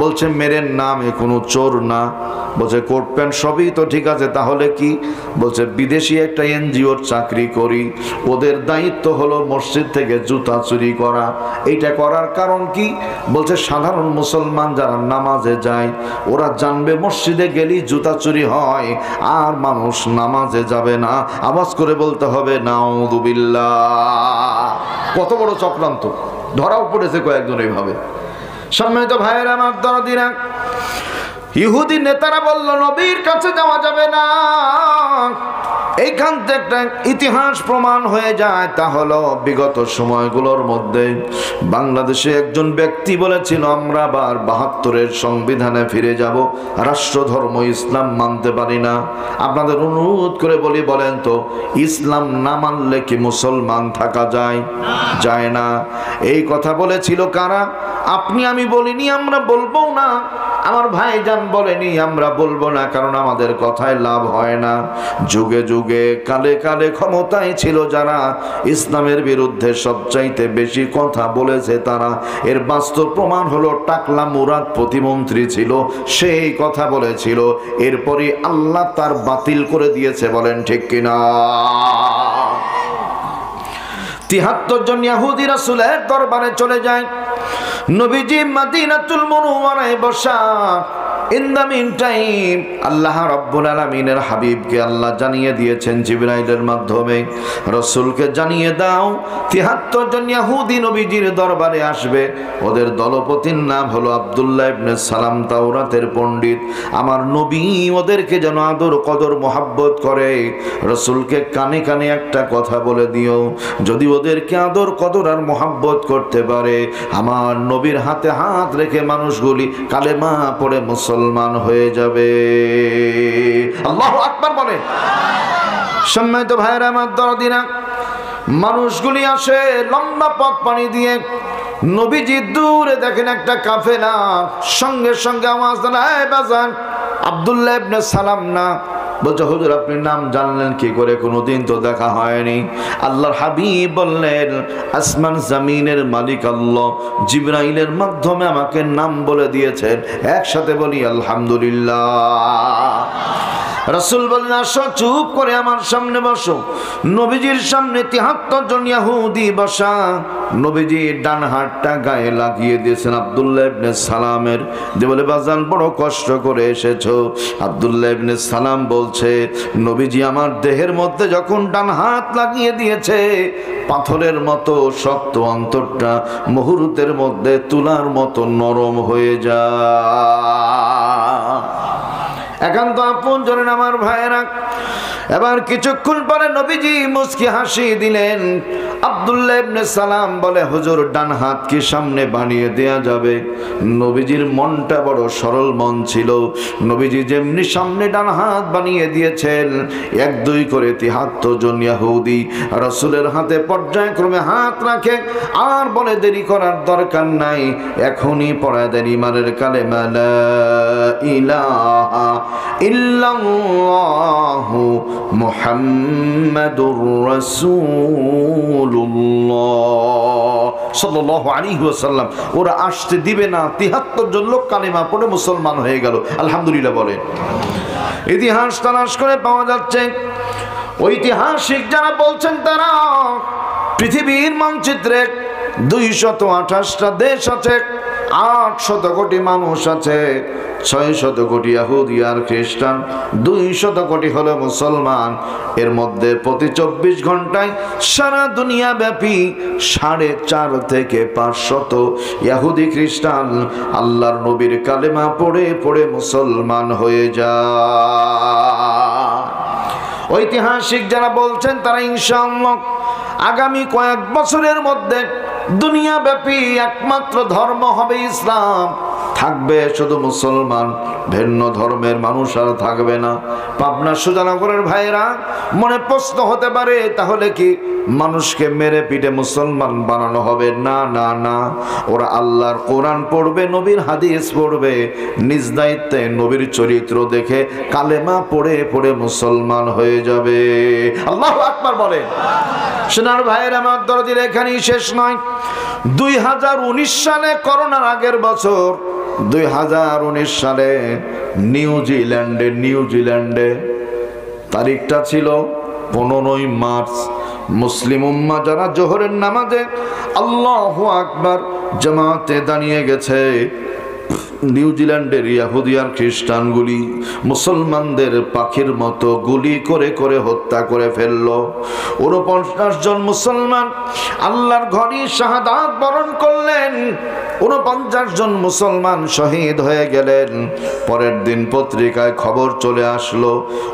বলছে মেরেন না, আমি কোনো চোর না। বলছে কোট প্যান্ট সবই তো ঠিক আছে, তাহলে কি? বলছে বিদেশি একটা এনজিওর চাকরি করি, ওদের দায়িত্ব হলো মসজিদ থেকে জুতা চুরি করা। এইটা করার কারণ কি? বলছে সাধারণ মুসলমান যারা নামাজে যায় ওরা জানবে মসজিদে গেলেই জুতা চুরি হয়, আর মানুষ নামাজে যাবে না। আওয়াজ করে বলতে হবে নাউযু বিল্লাহ। কত বড় চক্রান্ত, ধরাও পড়েছে কয়েকজন এইভাবে। সম্মানিত ভাইয়েরা আমার দরদিরা, ইহুদি নেতারা বলল নবীর কাছে যাওয়া যাবে না। এইখান থেকে একটা ইতিহাস প্রমাণ হয়ে যায়, তা হলো বিগত সময়গুলোর মধ্যে বাংলাদেশে একজন ব্যক্তি বলেছিল আমরা আবার 72-এর সংবিধানে ফিরে যাব, রাষ্ট্র ধর্ম ইসলাম মানতে পারি না। আপনাদের অনুরোধ করে বলি, বলেন তো ইসলাম না মানলে কি মুসলমান থাকা যায়? যায় না। এই কথা বলেছিল কারা? আপনি আমি বলিনি, আমরা বলবো না। আমার ভাইজান বলেনি, আমরা বলবো না, কারণ আমাদের কথায় লাভ হয় না। যুগে যুগে কালে কালে ক্ষমতায় ছিল যারা, ইসলামের বিরুদ্ধে সবচাইতে বেশি কথা বলেছে তারা। এর বাস্তব প্রমাণ হলো টাকলা মুরাদ প্রতিমন্ত্রী ছিল, সেই কথা বলেছিল, এরপরে আল্লাহ তার বাতিল করে দিয়েছে। বলেন ঠিক কিনা? 73 জন ইহুদি রাসূলের দরবারে চলে যায়। নবীজি মদিনাতুল মুনাওয়ারায় বসা। ইন দ্য মিন টাইম আল্লাহ রাব্বুল আলামিনের হাবিবকে আল্লাহ জানিয়ে দিয়েছেন জিবরাইলের মাধ্যমে, রাসূলকে জানিয়ে দাও 73 জন ইহুদি নবীজির দরবারে আসবে। ওদের দলপতির নাম হলো আব্দুল্লাহ ইবনে সালাম, তাওরাতের পণ্ডিত। আমার নবী ওদেরকে যেন আদর কদর মোহাব্বত করে। রাসূলকে কানে কানে একটা কথা বলে দিও, যদি ওদেরকে আদর কদর আর মোহাব্বত করতে পারে, আমার নবীর হাতে হাত রেখে মানুষগুলি কালেমা পড়ে মুসলমান হয়ে যাবে। আল্লাহু আকবার বলে। সম্মানিত ভাইয়েরা আমার দরদিনা, মানুষগুলি আসে লম্বা পথ পাড়ি দিয়ে। নবীজি দূরে দেখেন একটা কাফেলা, সঙ্গে সঙ্গে আওয়াজ দেন, এই বাজান আব্দুল্লাহ ইবনে সালাম না? বলছে হুজুর আপনি নাম জানলেন কি করে? কোনোদিন তো দেখা হয়নি। আল্লাহর হাবিব বললেন, আসমান জমিনের মালিক আল্লাহ জিবরাইলের মাধ্যমে আমাকে নাম বলে দিয়েছেন। একসাথে বলি আলহামদুলিল্লাহ। রাসূল বললেন, আসো চুপ করে আমার সামনে বসো। নবীজির সামনে ৭৩ জন ইহুদি বসা। নবীজির ডান হাতটা গায়ে লাগিয়ে দিয়েছেন আব্দুল্লাহ ইবনে সালামের। যে বলে, বাজান বড় কষ্ট করে এসেছো। আব্দুল্লাহ ইবনে সালাম বলছে, নবীজি আমার দেহের মধ্যে যখন ডান হাত লাগিয়ে দিয়েছে, পাথরের মতো শক্ত অন্তরটা মুহূর্তের মধ্যে তুলার মতো নরম হয়ে যায়। একান্ত আপন জনের আমার ভাইয়েরা, এবার কিছুক্ষণ পরে নবীজি মুস্কি হাসি দিলেন। আব্দুল্লাহ ইবনে সালাম বলে, হুজুর ডান হাত কি সামনে বানিয়ে দেয়া যাবে? নবীজির মনটা বড় সরল মন ছিল। নবীজি যেমনি সামনে ডান হাত বানিয়ে দিয়েছেন, ১-২ করে ৭৩ জন ইহুদি রাসূলের হাতে পর্যায়ক্রমে হাত রাখে আর বলে, দেরি করার দরকার নাই, এখনই পড়ায় দেন ঈমানের কালেমা, লা ইলাহা ইল্লাল্লাহু মুহাম্মাদুর রাসূলুল্লাহ সাল্লাল্লাহু আলাইহি ওয়াসাল্লাম। ওরা আসতে দিবে না, ৭৩ জন লোক কালেমা পড়ে মুসলমান হয়ে গেল। আলহামদুলিল্লাহ বলে। ইতিহাস তালাশ করে পাওয়া যাচ্ছে, ঐতিহাসিক যারা বলছেন তারা পৃথিবীর মানচিত্রে ২২৮টা দেশ আছে, ৮০০ কোটি মানুষ আছে, ৬০০ কোটি ইহুদি আর খ্রিস্টান, ২০০ কোটি হলো মুসলমান। এর মধ্যে প্রতি ২৪ ঘন্টায় সারা দুনিয়া ব্যাপী ৪৫০ থেকে ৫০০ ইহুদি খ্রিস্টান আল্লাহর নবীর কালেমা পড়ে পড়ে মুসলমান হয়ে যায়। ঐতিহাসিক যারা বলছেন তারা ইনশাআল্লাহ আগামী কয়েক বছরের মধ্যে দুনিয়া ব্যাপী একমাত্র ধর্ম হবে ইসলাম, থাকবে শুধু মুসলমান, ভিন্ন ধর্মের মানুষ আর থাকবে না। পাবনা সুজানগরের ভাইরা, মনে প্রশ্ন হতে পারে, তাহলে কি মানুষকে মেরে পিটে মুসলমান বানানো হবে? না না না, ওরা আল্লাহর কোরআন পড়বে, নবীর হাদিস পড়বে, নিজ দায়িত্বে নবীর চরিত্র দেখে কালেমা পড়ে পড়ে মুসলমান হয়ে যাবে। আল্লাহু আকবার বলেন। সোনার ভাইয়ের আমার দরদির এখানেই শেষ নয়। ২০১৯ সালে, করোনার আগের বছর ২০১৯ সালে নিউজিল্যান্ডে তারিখটা ছিল ১৫ই মার্চ। মুসলিম উম্মাহ যারা জোহরের নামাজে আল্লাহু আকবার জামাতে দাঁড়িয়ে গেছে, নিউজিল্যান্ডের ইহুদি আর খ্রিস্টানগুলি মুসলমানদের পাখির মতো গুলি করে করে হত্যা করে ফেলল। ৪৯ জন মুসলমান আল্লাহর ঘরে শাহাদাত বরণ করলেন, ৪৯ জন মুসলমান শহীদ হয়ে গেলেন। পরের দিন পত্রিকায় খবর চলে আসলো,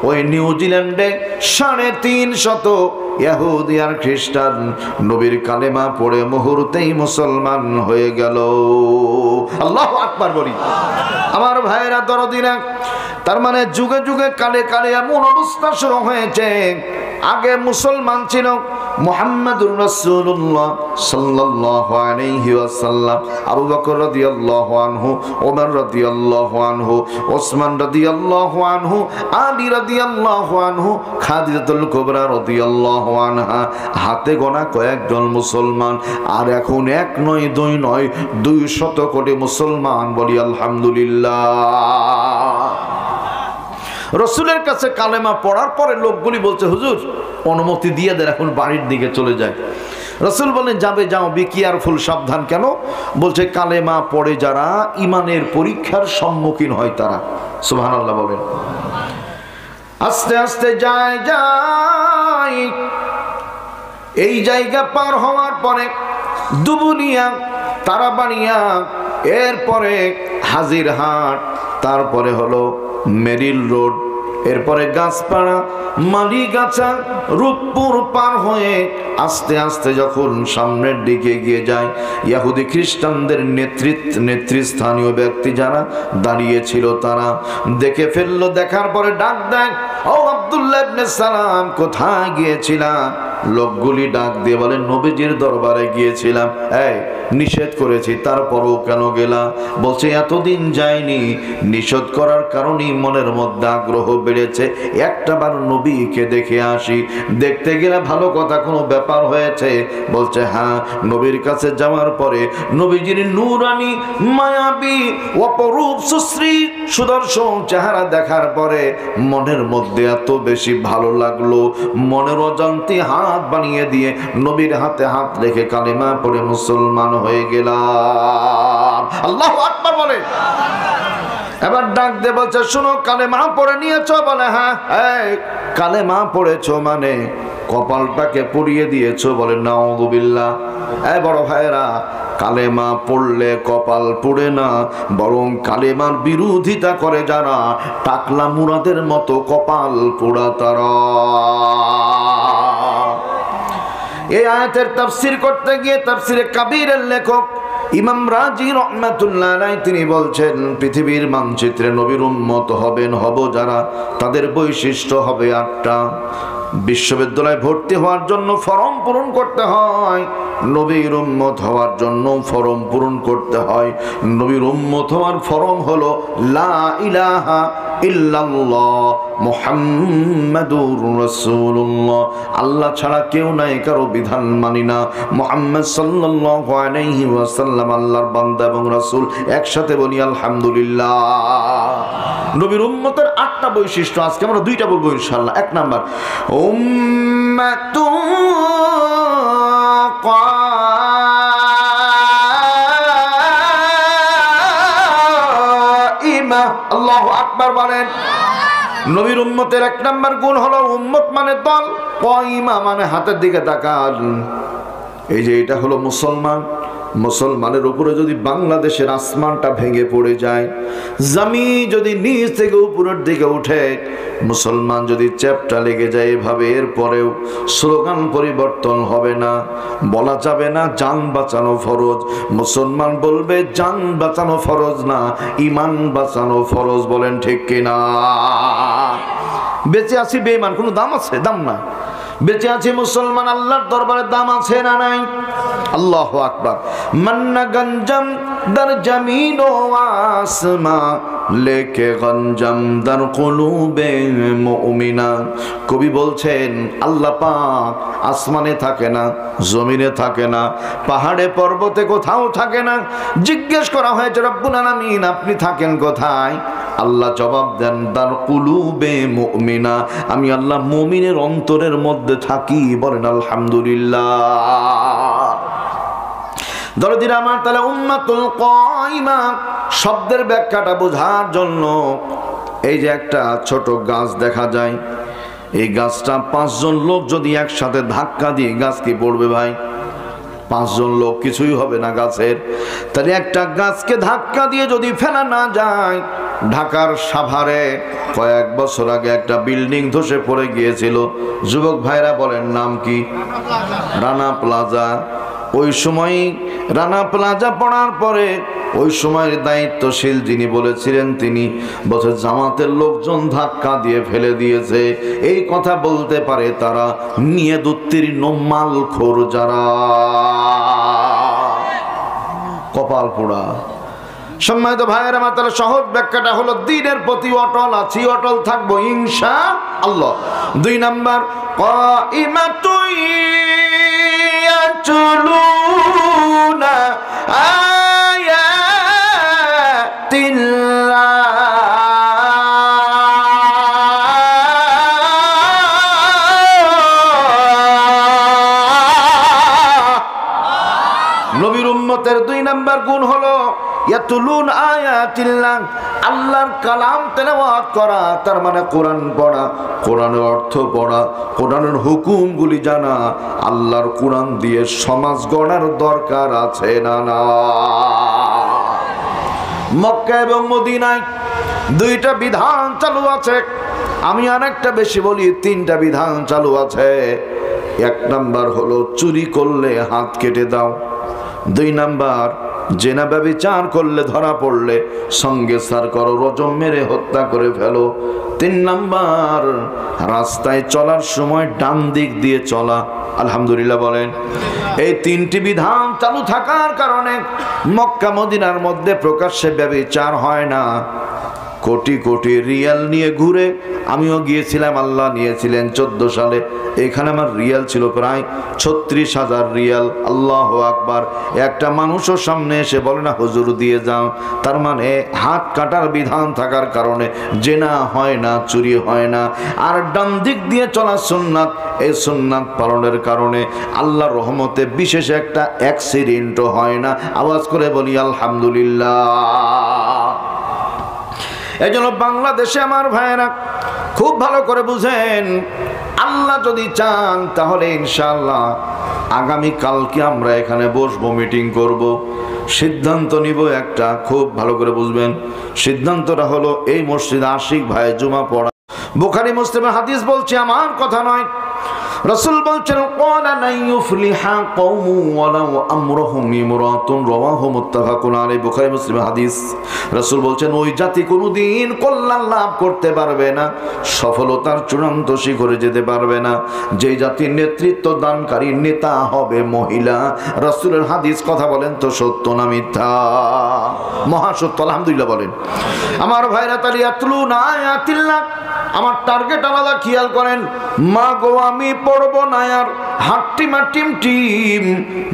ওই নিউজিল্যান্ডে ৩৫০ ইহুদি আর খ্রিস্টান নবীর কালেমা পড়ে মুহূর্তেই মুসলমান হয়ে গেল। আল্লাহু আকবার বলি। আমার ভাইয়েরা দরদিরা, তার মানে যুগে যুগে কালে কালে এমন অবস্থা শুরু হয়েছে। আগে মুসলমান ছিল মুহাম্মাদুর রাসূলুল্লাহ সাল্লাল্লাহু আলাইহি ওয়াসাল্লাম, আবু বকর রাদিয়াল্লাহু আনহু, ওমর রাদিয়াল্লাহু আনহু, ওসমান রাদিয়াল্লাহু আনহু, আলী রাদিয়াল্লাহু আনহু, খাদিজাতুল কুবরা রাদিয়াল্লাহু আনহা, হাতে গোনা কয়েকজন মুসলমান। আর এখন ১ নয় ২ নয় ২০০ কোটি মুসলমান, বলি আলহামদুলিল্লাহ। রসুলের কাছে কালেমা পড়ার পরে লোকগুলি বলছে, হুজুর অনুমতি দিয়ে দেন, এখন বাড়ির দিকে চলে যায়। রসুল বলেন, যাবে যাও, বি কেয়ারফুল, সাবধান। কেন? বলছে কালেমা পড়ে যারা ইমানের পরীক্ষার সম্মুখীন হয় তারা। সুবহানাল্লাহ বলেন। আস্তে আস্তে যায় যায়, এই জায়গা পার হওয়ার পরে দুবুলিয়া, তারাবাড়িয়া, এরপরে হাজিরহাট, তারপরে হলো মেরিল রোড, এরপরে গাছপাড়া, মালিগাছা, রূপপুর পার হয়ে আস্তে আস্তে যখন সামনের দিকে এগিয়ে যায়, ইহুদি খ্রিস্টানদের নেতৃস্থানীয় ব্যক্তি যারা দাঁড়িয়েছিল তারা দেখে ফেললো। দেখার পরে ডাক দেয়, ও আব্দুল্লাহ ইবনে সালাম, কোথায় গিয়েছিলা? লোকগুলি ডাক দিয়ে বলে নবীজির দরবারে গিয়েছিলাম, এই নিষেধ করেছি তারপরও কেন গেলা? বলছে এতদিন যায়নি, নিষেধ করার কারণেই মনের মধ্যে আগ্রহ বেড়েছে, একটাবার নবীকে দেখে আসি। দেখতে গেলে ভালো কথা, কোনো ব্যাপার হয়েছে? বলছে হ্যাঁ, নবীর কাছে যাওয়ার পরে নবীজির নূরানি মায়াবী অপরূপ সুশ্রী সুদর্শন চেহারা দেখার পরে মনের মধ্যে এত বেশি ভালো লাগলো, মনের অজান্তে হাত বানিয়ে দিয়ে নবীর হাতে হাত রেখে কালেমা পড়ে মুসলমান হয়ে গেলাম। আল্লাহু আকবার বলে। এবার ডাক দিয়ে বলছে শোনো, কালেমা পড়ে নিয়েছো? বলে হ্যাঁ। এই কালেমা পড়েছো মানে কপালটাকে পুড়িয়ে দিয়েছো? বলে নাউযুবিল্লাহ। এই বড় ভাইরা, কালেমা পড়লে কপাল পুড়ে না, বরং কালেমার বিরোধিতা করে যারা, টাকলা মুরাদের মতো কপাল পোড়া তারা। এই আয়াতের তাফসীর করতে গিয়ে তাফসীরে কাবীরের লেখক ইমাম রাজি রাহমাতুল্লাহ আলাইহি তিনি বলছেন, পৃথিবীর মানচিত্রে নবীর উম্মত হব যারা, তাদের বৈশিষ্ট্য হবে 8টা। বিশ্ববিদ্যালয়ে ভর্তি হওয়ার জন্য ফর্ম পূরণ করতে হয়, নবীর উম্মত হওয়ার জন্য ফর্ম পূরণ করতে হয়। নবীর উম্মত হওয়ার ফর্ম হলো লা ইলাহা ইল্লাল্লাহ মুহাম্মাদুর রাসূলুল্লাহ, আল্লাহ ছাড়া কেউ নাই, কারো বিধান মানি না, মুহাম্মদ সাল্লাল্লাহু আলাইহি ওয়াসাল্লাম আল্লাহর বান্দা এবং রাসূল। একসাথে বলি আলহামদুলিল্লাহ। নবীর উম্মতের 8টা বৈশিষ্ট্য, আজকে আমরা 2টা বলবো ইনশাআল্লাহ। 1 নাম্বার, উম্মাতুন কাইমা। আল্লাহু আকবার বলেন। নবীর উম্মতের 1 নাম্বার গুণ হলো উম্মত মানে দল, কাইমা মানে হাতের দিকে তাকান। এই যে এটা হলো মুসলমান, মুসলমানের উপরে যদি বাংলাদেশের আসমানটা ভেঙে পড়ে যায়, জমিন যদি নিচ থেকে উপরের দিকে উঠে, মুসলমান যদি চ্যাপটা লেগে যায় এভাবে, এরপরেও স্লোগান পরিবর্তন হবে না, বলা যাবে না জান বাঁচানো ফরজ। মুসলমান বলবে জান বাঁচানো ফরজ না, ঈমান বাঁচানো ফরজ। বলেন ঠিক কিনা? বেঁচে আছি বেঈমান, কোনো দাম আছে? দাম না। বেঁচে আছি মুসলমান, আল্লাহর দরবারে দাম আছে না নাই? আল্লাহু আকবার। মান্না গঞ্জম দর জমিন ও আসমা, লেকে গঞ্জম দর কুলুবে মুমিনা। কবি বলছেন আল্লাহ পাক আসমানে থাকে না, জমিনে থাকে না, পাহাড়ে পর্বতে কোথাও থাকে না। জিজ্ঞেস করা হয়েছে রব্বুল আলামিন আপনি থাকেন কোথায়? আল্লাহ জবাব দেন দার কুলুবে মুমিনা, আমি আল্লাহ মুমিনের অন্তরের মধ্যে থাকি। বলেন আলহামদুলিল্লাহ। দরদিরা আমার, তাহলে উম্মাতুল কাইমা শব্দের ব্যাখ্যাটা বোঝার জন্য এই যে একটা ছোট গাছ দেখা যায়, এই গাছটা 5 জন লোক যদি একসাথে ধাক্কা দিয়ে গাছ কি পড়বে ভাই? 5 জন লোক কিছুই হবে না গাছের। তাহলে একটা গাছকে ধাক্কা দিয়ে যদি ফেলা না যায়, ঢাকার সাভারে কয়েক বছর আগে একটা বিল্ডিং ধসে পড়ে গিয়েছিল। যুবক ভাইরা বলেন নাম কি? রানা প্লাজা। ওই সময় রানা প্লাজা পড়ার পরে ওই সময়ের দায়িত্বশীল যিনি বলেছিলেন, তিনি বছর জামাতের লোকজন ধাক্কা দিয়ে ফেলে দিয়েছে। এই কথা বলতে পারে তারা নিয়ে উত্তীর্ণ মালখোর যারা। কপাল পোড়া। সম্মানিত ভাইয়েরা আমার, তাহলে সহজ ব্যাখ্যাটা হলো দ্বীনের প্রতি অটল আছি, অটল থাকবো ইনশাআল্লাহ। 2 নাম্বার, কাইমাতুন ইয়াতলুনা আয়াতিল্লাহ। নবীর উম্মতের 2 নাম্বার গুণ হলো ইয়াতুলুন আয়াতিল্লাহ, আল্লাহর কালাম তেলাওয়াত করা, তার মানে কোরআন পড়া, কোরআনের অর্থ পড়া, কোরআনের হুকুমগুলি জানা। আল্লাহর কোরআন দিয়ে সমাজ গড়ার দরকার আছে না না? মক্কা এবং মদিনায় 2টা বিধান চালু আছে, আমি আরেকটা বেশি বলি 3টা বিধান চালু আছে। 1 নাম্বার হলো চুরি করলে হাত কেটে দাও। 2 নাম্বার, জেনা ব্যভিচার করলে ধরা পড়লে সঙ্গে সার করো, রজম মেরে হত্যা করে ফেলো। 3 নাম্বার, রাস্তায় চলার সময় ডান দিক দিয়ে চলা, আলহামদুলিল্লাহ বলেন। এই তিনটি বিধান চালু থাকার কারণে মক্কা মদিনার মধ্যে প্রকাশ্যে ব্যভিচার হয় না। কোটি কোটি রিয়াল নিয়ে ঘুরে, আমিও গিয়েছিলাম, আল্লাহ নিয়েছিলেন 14 সালে। এখানে আমার রিয়াল ছিল প্রায় 36,000 রিয়াল। আল্লাহু আকবার। একটা মানুষও সামনে এসে বলে না হুজুর দিয়ে যাও। তার মানে হাত কাটার বিধান থাকার কারণে জেনা হয় না, চুরি হয় না। আর ডান দিক দিয়ে চলা সুন্নাত, এই সুন্নাত পালনের কারণে আল্লাহর রহমতে বিশেষ একটা অ্যাক্সিডেন্টও হয় না। আওয়াজ করে বলি আলহামদুলিল্লাহ। এই জন্য বাংলাদেশে আমার ভাইয়েরা খুব ভালো করে বুঝেন, আল্লাহ যদি চান তাহলে ইনশাআল্লাহ আগামী কালকে আমরা এখানে বসবো, মিটিং করব, সিদ্ধান্ত নিব একটা। খুব ভালো করে বুঝবেন, সিদ্ধান্তটা হলো এই মসজিদে আশিক ভাই জুমা পড়া। বুখারী মুসলিমের হাদিস বলছে, আমার কথা নয়। রাসূল বলছেন ক্বালা লা ইউফলিহা কওমু ওয়ালাউ আমরুহুম ইমরাতুন, রাওয়াহু মুত্তাফাকুন আলাইহি। বুখারী মুসলিমের হাদিস। রাসূল বলছেন ওই জাতি কোনোদিন কল্যাণ লাভ করতে পারবে না, সফলতার চূড়ান্ত শিখরে যেতে পারবে না, যে জাতির নেতৃত্ব দানকারী নেতা হবে মহিলা। রাসূলের হাদিস, কথা বলেন তো সত্য না মিথ্যা? মহাসত্য। আলহামদুলিল্লাহ বলেন। আমার ভাইরা তালি আতলুনা আয়াতিল্লাহ, আমার টার্গেট আলাদা, খেয়াল করেন। মা গো আমি পড়বো না আর হাট্টিমা টিম টিম,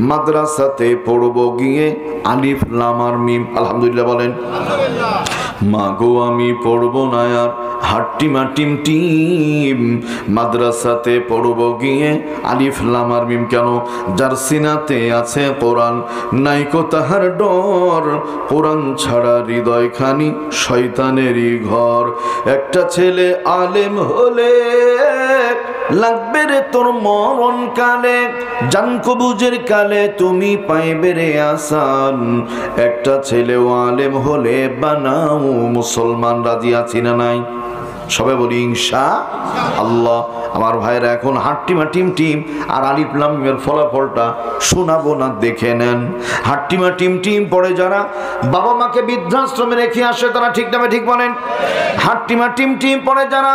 মাদ্রাসাতে পড়বো গিয়ে আলিফ লাম আর মিম। আলহামদুলিল্লাহ বলেন। মা গো আমি পড়বো না আর হাট্টিমা টিম টিম, মাদ্রাসাতে পড়বো গিয়ে আলিফ লাম আর মিম। কেন? যার সিনাতে আছে কোরআন, নাইকো তাহার ডর, কোরআন ছাড়া হৃদয়খানি শয়তানেরই ঘর। একটা ছেলে আলেম হলে লাগবে রে তোর মরণ কালে, জান কবুজের কালে তুমি পাইবে রে আসান। একটা ছেলেও আলেম হলে বানাও মুসলমান। রাজি আছি না নাই? সবাই বলি ইনশাআল্লাহ। আমার ভাইরা এখন হাট্টিমা টিম টিম আর আলিফ লাম মিমের ফলাফলটা শোনাবো না, দেখে নেন। হাট্টিমা টিম টিম পড়ে যারা বাবা মাকে বৃদ্ধাশ্রমে রেখে আসে তারা ঠিক নামে ঠিক বলেন। হাট্টিমা টিম টিম পড়ে যারা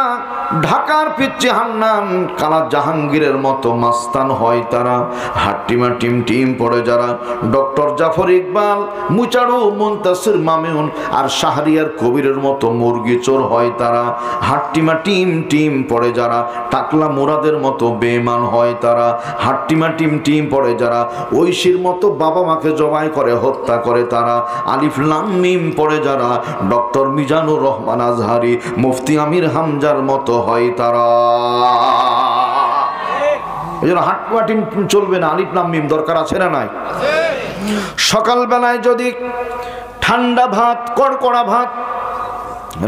ঢাকার পিচ্চি হান্নান কালা জাহাঙ্গীরের মতো মাস্তান হয় তারা। হাট্টিমা টিম টিম পড়ে যারা ডক্টর জাফর ইকবাল, মুচাড়ু, মুনতাসির মামুন আর শাহরিয়ার কবিরের মতো মুরগি চোর হয় তারা। হাট্টিমা টিম টিম পড়ে যারা টাকলা মুরাদের মতো বেঈমান হয় তারা। হাট্টিমা টিম টিম পড়ে যারা ঐশীর মতো বাবা মাকে জবাই করে হত্যা করে তারা। আলিফ লাম মিম পড়ে যারা ডক্টর মিজানুর রহমান আজহারি, মুফতি আমির হামজার মতো হয় তারা। এই জন্য হাট্টিমা টিম চলবে না, আলিফ লাম মিম দরকার আছে না নাই? সকালবেলায় যদি ঠান্ডা ভাত, কড়কড়া ভাত,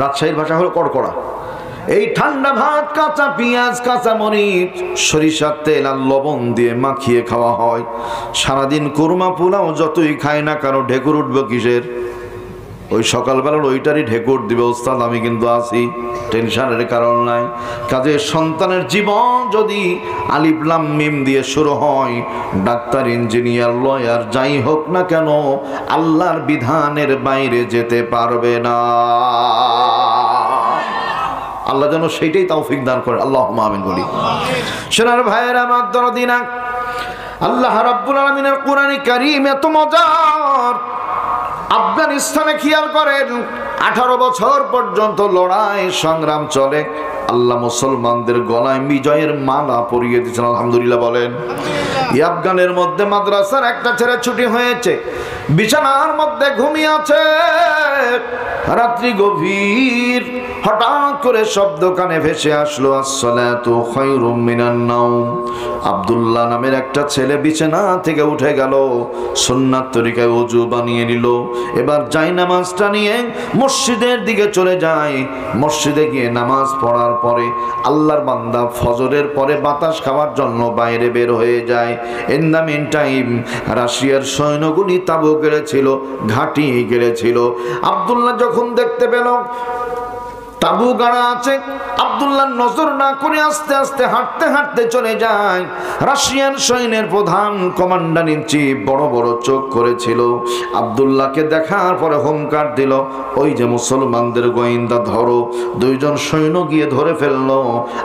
রাজশাহীর ভাষা হলো কড়কড়া, এই ঠান্ডা ভাত কাঁচা পেঁয়াজ, কাঁচা মরিচ, সরিষার তেল আর লবণ দিয়ে মাখিয়ে খাওয়া হয়। সারাদিন কুরমা পোলাও যতই খায় না কারো ঢেকুর উঠবে কিসের? ওই সকালবেলার ওইটারই ঢেকুর দিবে। ওস্তাদ আমি কিন্তু আছি, টেনশনের কারণ নাই। কাজে সন্তানের জীবন যদি আলিফ লাম মিম দিয়ে শুরু হয়, ডাক্তার, ইঞ্জিনিয়ার, লয়ার যাই হোক না কেন আল্লাহর বিধানের বাইরে যেতে পারবে না। আল্লাহ যেন সেইটাই তৌফিক দান করে, আল্লাহুম্মা আমিন বলি। সোনার ভাইয়েরা আমার দরদিনা, আল্লাহ রাব্বুল আলামিনের কোরআনে কারীম এত মজার। আফগানিস্তানে খেয়াল করেন 18 বছর পর্যন্ত লড়াই সংগ্রাম চলে। আল্লাহ মুসলমানদের গলায় বিজয়ের মালা পরিয়ে দিয়েছেন। আলহামদুলিল্লাহ বলেন। এই আফগানের মধ্যে মাদ্রাসার একটা ছেলে ছুটি হয়েছে, বিছানার মধ্যে ঘুমিয়ে আছে। রাত্রি গভীর, হঠাৎ করে শব্দ কানে ভেসে আসলো, আসসালাতু খায়রুম মিনান নাওম। আব্দুল্লাহ নামের একটা ছেলে বিছানা থেকে উঠে গেল, সুন্নাত তরিকায় ওযু বানিয়ে নিল। এবার জায়নামাজটা নিয়ে মসজিদের দিকে চলে যায়। মসজিদে গিয়ে নামাজ পড়ার পরে আল্লাহর বান্দা ফজরের পরে বাতাস খাওয়ার জন্য বাইরে বের হয়ে যায়। ইন দ্য মিন টাইম রাশিয়ার সৈন্যগুলি তাবু গেড়েছিল, ঘাঁটি গেড়েছিল। আব্দুল্লাহ যখন দেখতে পেল তাবু গাড়া আছে। আব্দুল্লাহ নজর না করে আস্তে আস্তে হাঁটতে হাঁটতে চলে যায়। রাশিয়ান সৈন্যের প্রধান কমান্ডার ইন চিফ বড় বড় চোখ করেছিল। আব্দুল্লাহকে দেখার পরে হুঙ্কার দিল, ওই যে মুসলমানদের গোয়েন্দা ধরো। দুইজন সৈন্য গিয়ে ধরে ফেললো।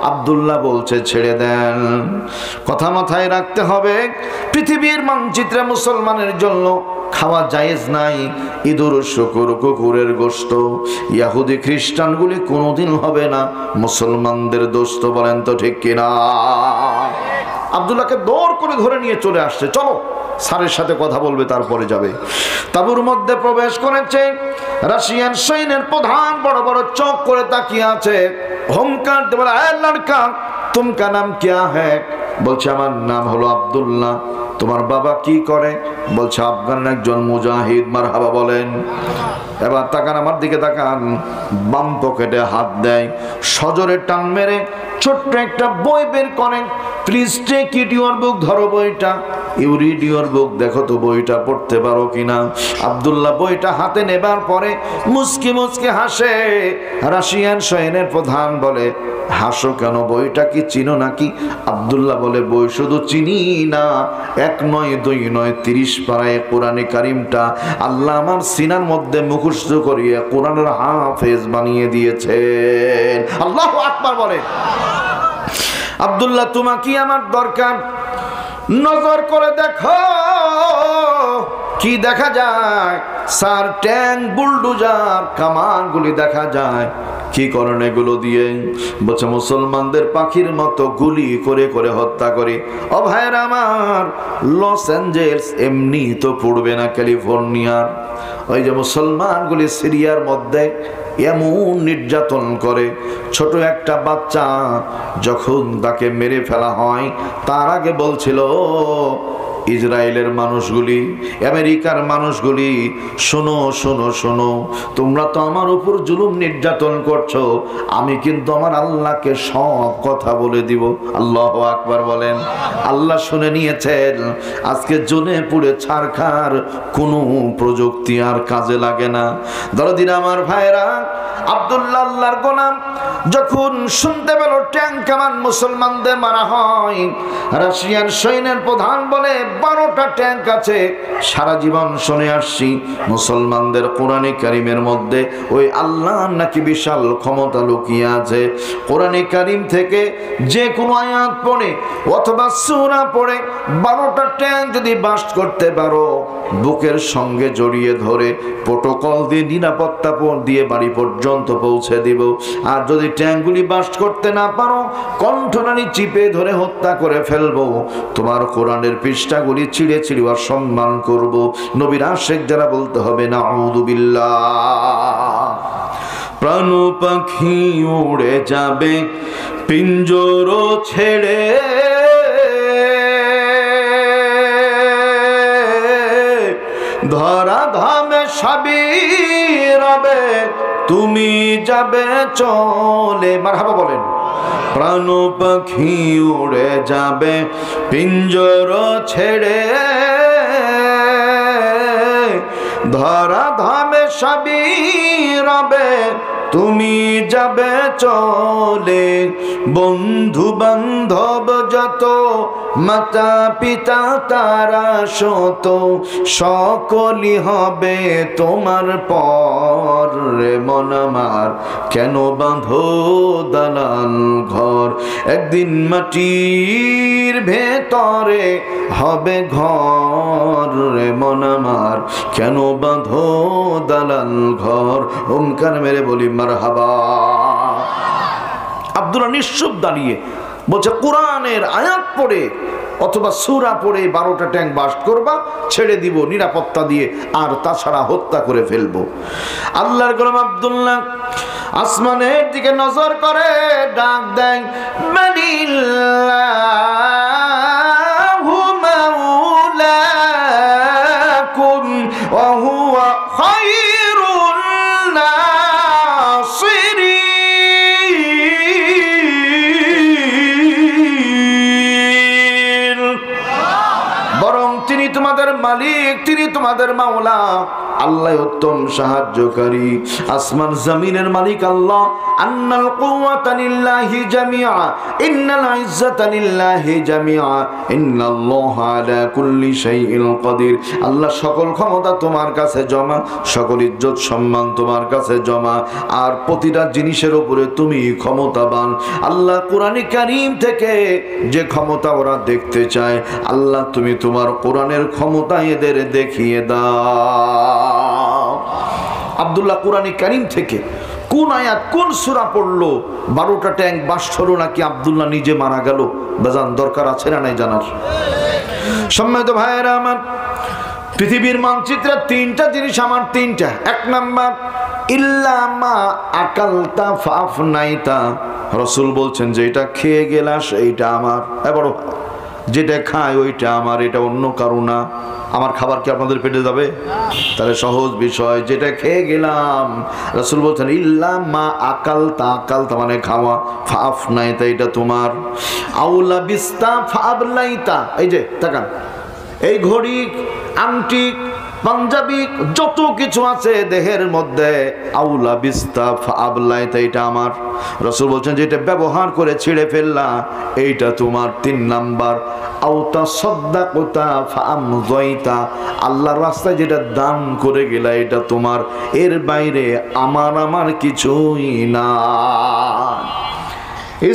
আব্দুল্লাহ বলছে ছেড়ে দেন। কথা মাথায় রাখতে হবে, পৃথিবীর মানচিত্রে মুসলমানের জন্য খাওয়া জায়েজ নাই ইঁদুর, শুকুর, কুকুরের গোশত। ইহুদি খ্রিস্টানগুলি কোনোদিন হবে না মুসলমানদের দোস্ত। বলেন তো ঠিক কিনা? আব্দুল্লাহকে দৌড় করে ধরে নিয়ে চলে আসছে, চলো স্যারের সাথে কথা বলবে তারপরে যাবে। তাঁবুর মধ্যে প্রবেশ করেছে। রাশিয়ান সৈন্যের প্রধান বড় বড় চোখ করে তাকিয়ে আছে। হুঙ্কার দিয়ে বলে, এ লড়কা তুমকা নাম কিয়া হ্যায়? বলছে আমার নাম হলো আব্দুল্লাহ। তোমার বাবা কি করে? বলছে আফগানের একজন মুজাহিদ। মারহাবা বলেন। এবার তাকান, আমার দিকে তাকান। বাম পকেটে হাত দেয়, সজোরে টান মেরে ছোট্ট একটা বই বের করেন। Please take it your book, ধরো বইটা। ইউ রিড ইউর বুক, দেখো তো বইটা পড়তে পারো কিনা। আব্দুল্লাহ বইটা হাতে নেবার পরে মুচকি মুচকি হাসে। রাশিয়ান সৈন্যের প্রধান বলে, হাসো কেন? বইটা কি চিনো নাকি? আব্দুল্লাহ বলে, বই শুধু চিনি না, 1 নয় 2 নয় 30 পারায় কোরআনে কারিমটা আল্লাহ আমার সিনার মধ্যে মুখস্থ করিয়ে কোরআনের হাফেজ বানিয়ে দিয়েছেন। আল্লাহু আকবার বলে। আব্দুল্লাহ তোমাকে আমার দরকার, নজর করে দেখো কি দেখা যায়। স্যার ট্যাঙ্ক, বুলডোজার, কামানগুলি দেখা যায়। কি করেন এগুলো দিয়ে? বলছে মুসলমানদের পাখির মতো গুলি করে করে হত্যা করে। ও ভাইয়ের আমার, লস অ্যাঞ্জেলস এমনি তো পড়বে না ক্যালিফোর্নিয়ার। ওই যে মুসলমানগুলি সিরিয়ার মধ্যে এমন নির্যাতন করে, ছোট একটা বাচ্চা যখন তাকে মেরে ফেলা হয় তার আগে বলছিল, ইসরায়েলের মানুষগুলি, আমেরিকার মানুষগুলি, শোনো শোনো শোনো, তোমরা তো আমার উপর জুলুম নির্যাতন করছো, আমি কিন্তু আমার আল্লাহকে সব কথা বলে দিব। আল্লাহু আকবার বলেন। আল্লাহ শুনে নিয়েছেন। আজকে জ্বলে পুড়ে ছারখার কোনো প্রযুক্তি আর কাজে লাগে না। দরদিন আমার ভাইরা, আব্দুল্লাহ আল্লাহর গোলাম যখন শুনতে পেল ট্যাঙ্ক কামান মুসলমানদের মারা হয়, রাশিয়ান সৈন্যের প্রধান বলে 12টা ট্যাঙ্ক আছে। সারা জীবন শুনে আসছি মুসলমানদের কোরআনে কারিমের মধ্যে ওই আল্লাহ নাকি বিশাল ক্ষমতা লুকিয়ে আছে। কোরআনে কারিম থেকে যে কোনো আয়াত পড়ে অথবা সূরা পড়ে 12টা ট্যাঙ্ক যদি বাস্ট করতে পারো, বুকের সঙ্গে জড়িয়ে ধরে প্রোটোকল দিয়ে নিরাপত্তা দিয়ে বাড়ি পর্যন্ত পৌঁছে দিব। আর যদি ট্যাঙ্কগুলি বাস্ট করতে না পারো, কণ্ঠনালী চিপে ধরে হত্যা করে ফেলবো। তোমার কোরআনের পৃষ্ঠাগুলি ছিঁড়ে ছিঁড়ে সম্মান করব। নবীর আশিক যারা বলতে হবে নাউযু বিল্লাহ। প্রাণ পাখি উড়ে যাবে পিঞ্জর ছেড়ে, ধরা ধামে সবই রবে, তুমি যাবে চলে। মারহাবা বলেন। প্রাণ পাখি উড়ে যাবে পিঞ্জর ছেড়ে, ধরা ধামে সবই রবে, তুমি যাবে চলে। বন্ধু বান্ধব যত, মাতা পিতা তারা শত, সকলই হবে তোমার পর। রে মন আমার কেন বাঁধো দালান ঘর, একদিন মাটির ভেতরে হবে ঘর। রে মন আমার কেন বাঁধো দালান ঘর। ওমকার মেরে বলি মারহাবা। আব্দুল্লাহ নিশ্চুপ দাঁড়িয়ে বলছে, কোরআনের আয়াত পড়ে অথবা সূরা পড়ে 12টা ট্যাঙ্ক বাস্ট করবা, ছেড়ে দিব নিরাপত্তা দিয়ে, আর তাছাড়া হত্যা করে ফেলবো। আল্লাহর গোলাম আব্দুল্লাহ আসমানের দিকে নজর করে ডাক দেয়, মানিল্লাহু মাওলাকুম ওয়া হুয়া খায়রুন নাসিরিন। বরং তিনি তোমাদের মালিক, তিনি তোমাদের মাওলা, আল্লাহ উত্তম সাহায্যকারী। আসমান জমিনের মালিক আল্লাহ। আন্নাল কুওয়াতা লিল্লাহি জামিআ ইন্নাল ইজ্জাতা লিল্লাহি জামিআ ইন্নাল্লাহা আলা কুল্লি শাইইন কাদির। আল্লাহ সকল ক্ষমতা তোমার কাছে জমা, সকল ইজ্জত সম্মান তোমার কাছে জমা, আর প্রতিটা জিনিসের উপরে তুমি ক্ষমতাবান। আল্লাহ কোরআনে কারীম থেকে যে ক্ষমতা ওরা দেখতে চায়, আল্লাহ তুমি তোমার কোরআনের ক্ষমতা এদের দেখিয়ে দাও। আব্দুল্লাহ কোরআনে কারীম থেকে কোন আয়াত কোন সূরা পড়লো, 12টা ট্যাঙ্ক বাস্ট হলো নাকি আব্দুল্লাহ নিজে মারা গেল, বাজান দরকার আছে না নাই জানার? সম্মানিত ভাইয়েরা আমার, পৃথিবীর মানচিত্রে 3টা জিনিস আমার 3টা। 1 নাম্বার ইল্লা মা আকালতা ফাফনাইতা। রাসূল বলছেন যে এটা খেয়ে গেলাস এইটা আমার, বড় যেটা খায় ওইটা আমার, এটা অন্য কারো না। আমার খাবার কি আপনাদের পেটে যাবে? তাহলে সহজ বিষয়, যেটা খেয়ে গেলাম, রাসূল বলছেন ইল্লা মা আকালতা, আকালতা মানে খাওয়া, ফাফনাইতা এটা তোমার, আউলা বিস্তা ফাবলাইতা। এই যে তাকান, এই ঘড়ি, আংটি, পাঞ্জাবি, যত কিছু আছে দেহের মধ্যে, আউলা বিস্তা ফাবলাইতা এটা আমার। রাসূল বলছেন যেটা ব্যবহার করে ছিঁড়ে ফেললা এইটা তোমার। 3 নাম্বার আউতা সাদাকাতা ফামযাইতা, আল্লাহর রাস্তায় যেটা দান করে গেলা এটা তোমার, এর বাইরে আমার কিছুই না।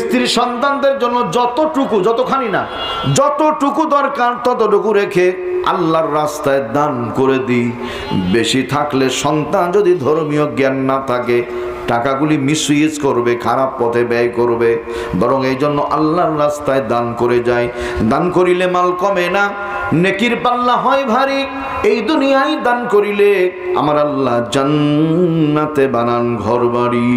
স্ত্রী সন্তানদের জন্য যতটুকু, যতখানি না, যতটুকু দরকার ততটুকু রেখে আল্লাহর রাস্তায় দান করে দিই। বেশি থাকলে সন্তান যদি ধর্মীয় জ্ঞান না থাকে, টাকাগুলি মিসইউজ করবে, খারাপ পথে ব্যয় করবে। বরং এই জন্য আল্লাহর রাস্তায় দান করে যায়। দান করিলে মাল কমে না, নেকির পাল্লা হয় ভারী। এই দুনিয়ায় দান করিলে আমার আল্লাহ জান্নাতে বানান ঘরবাড়ি।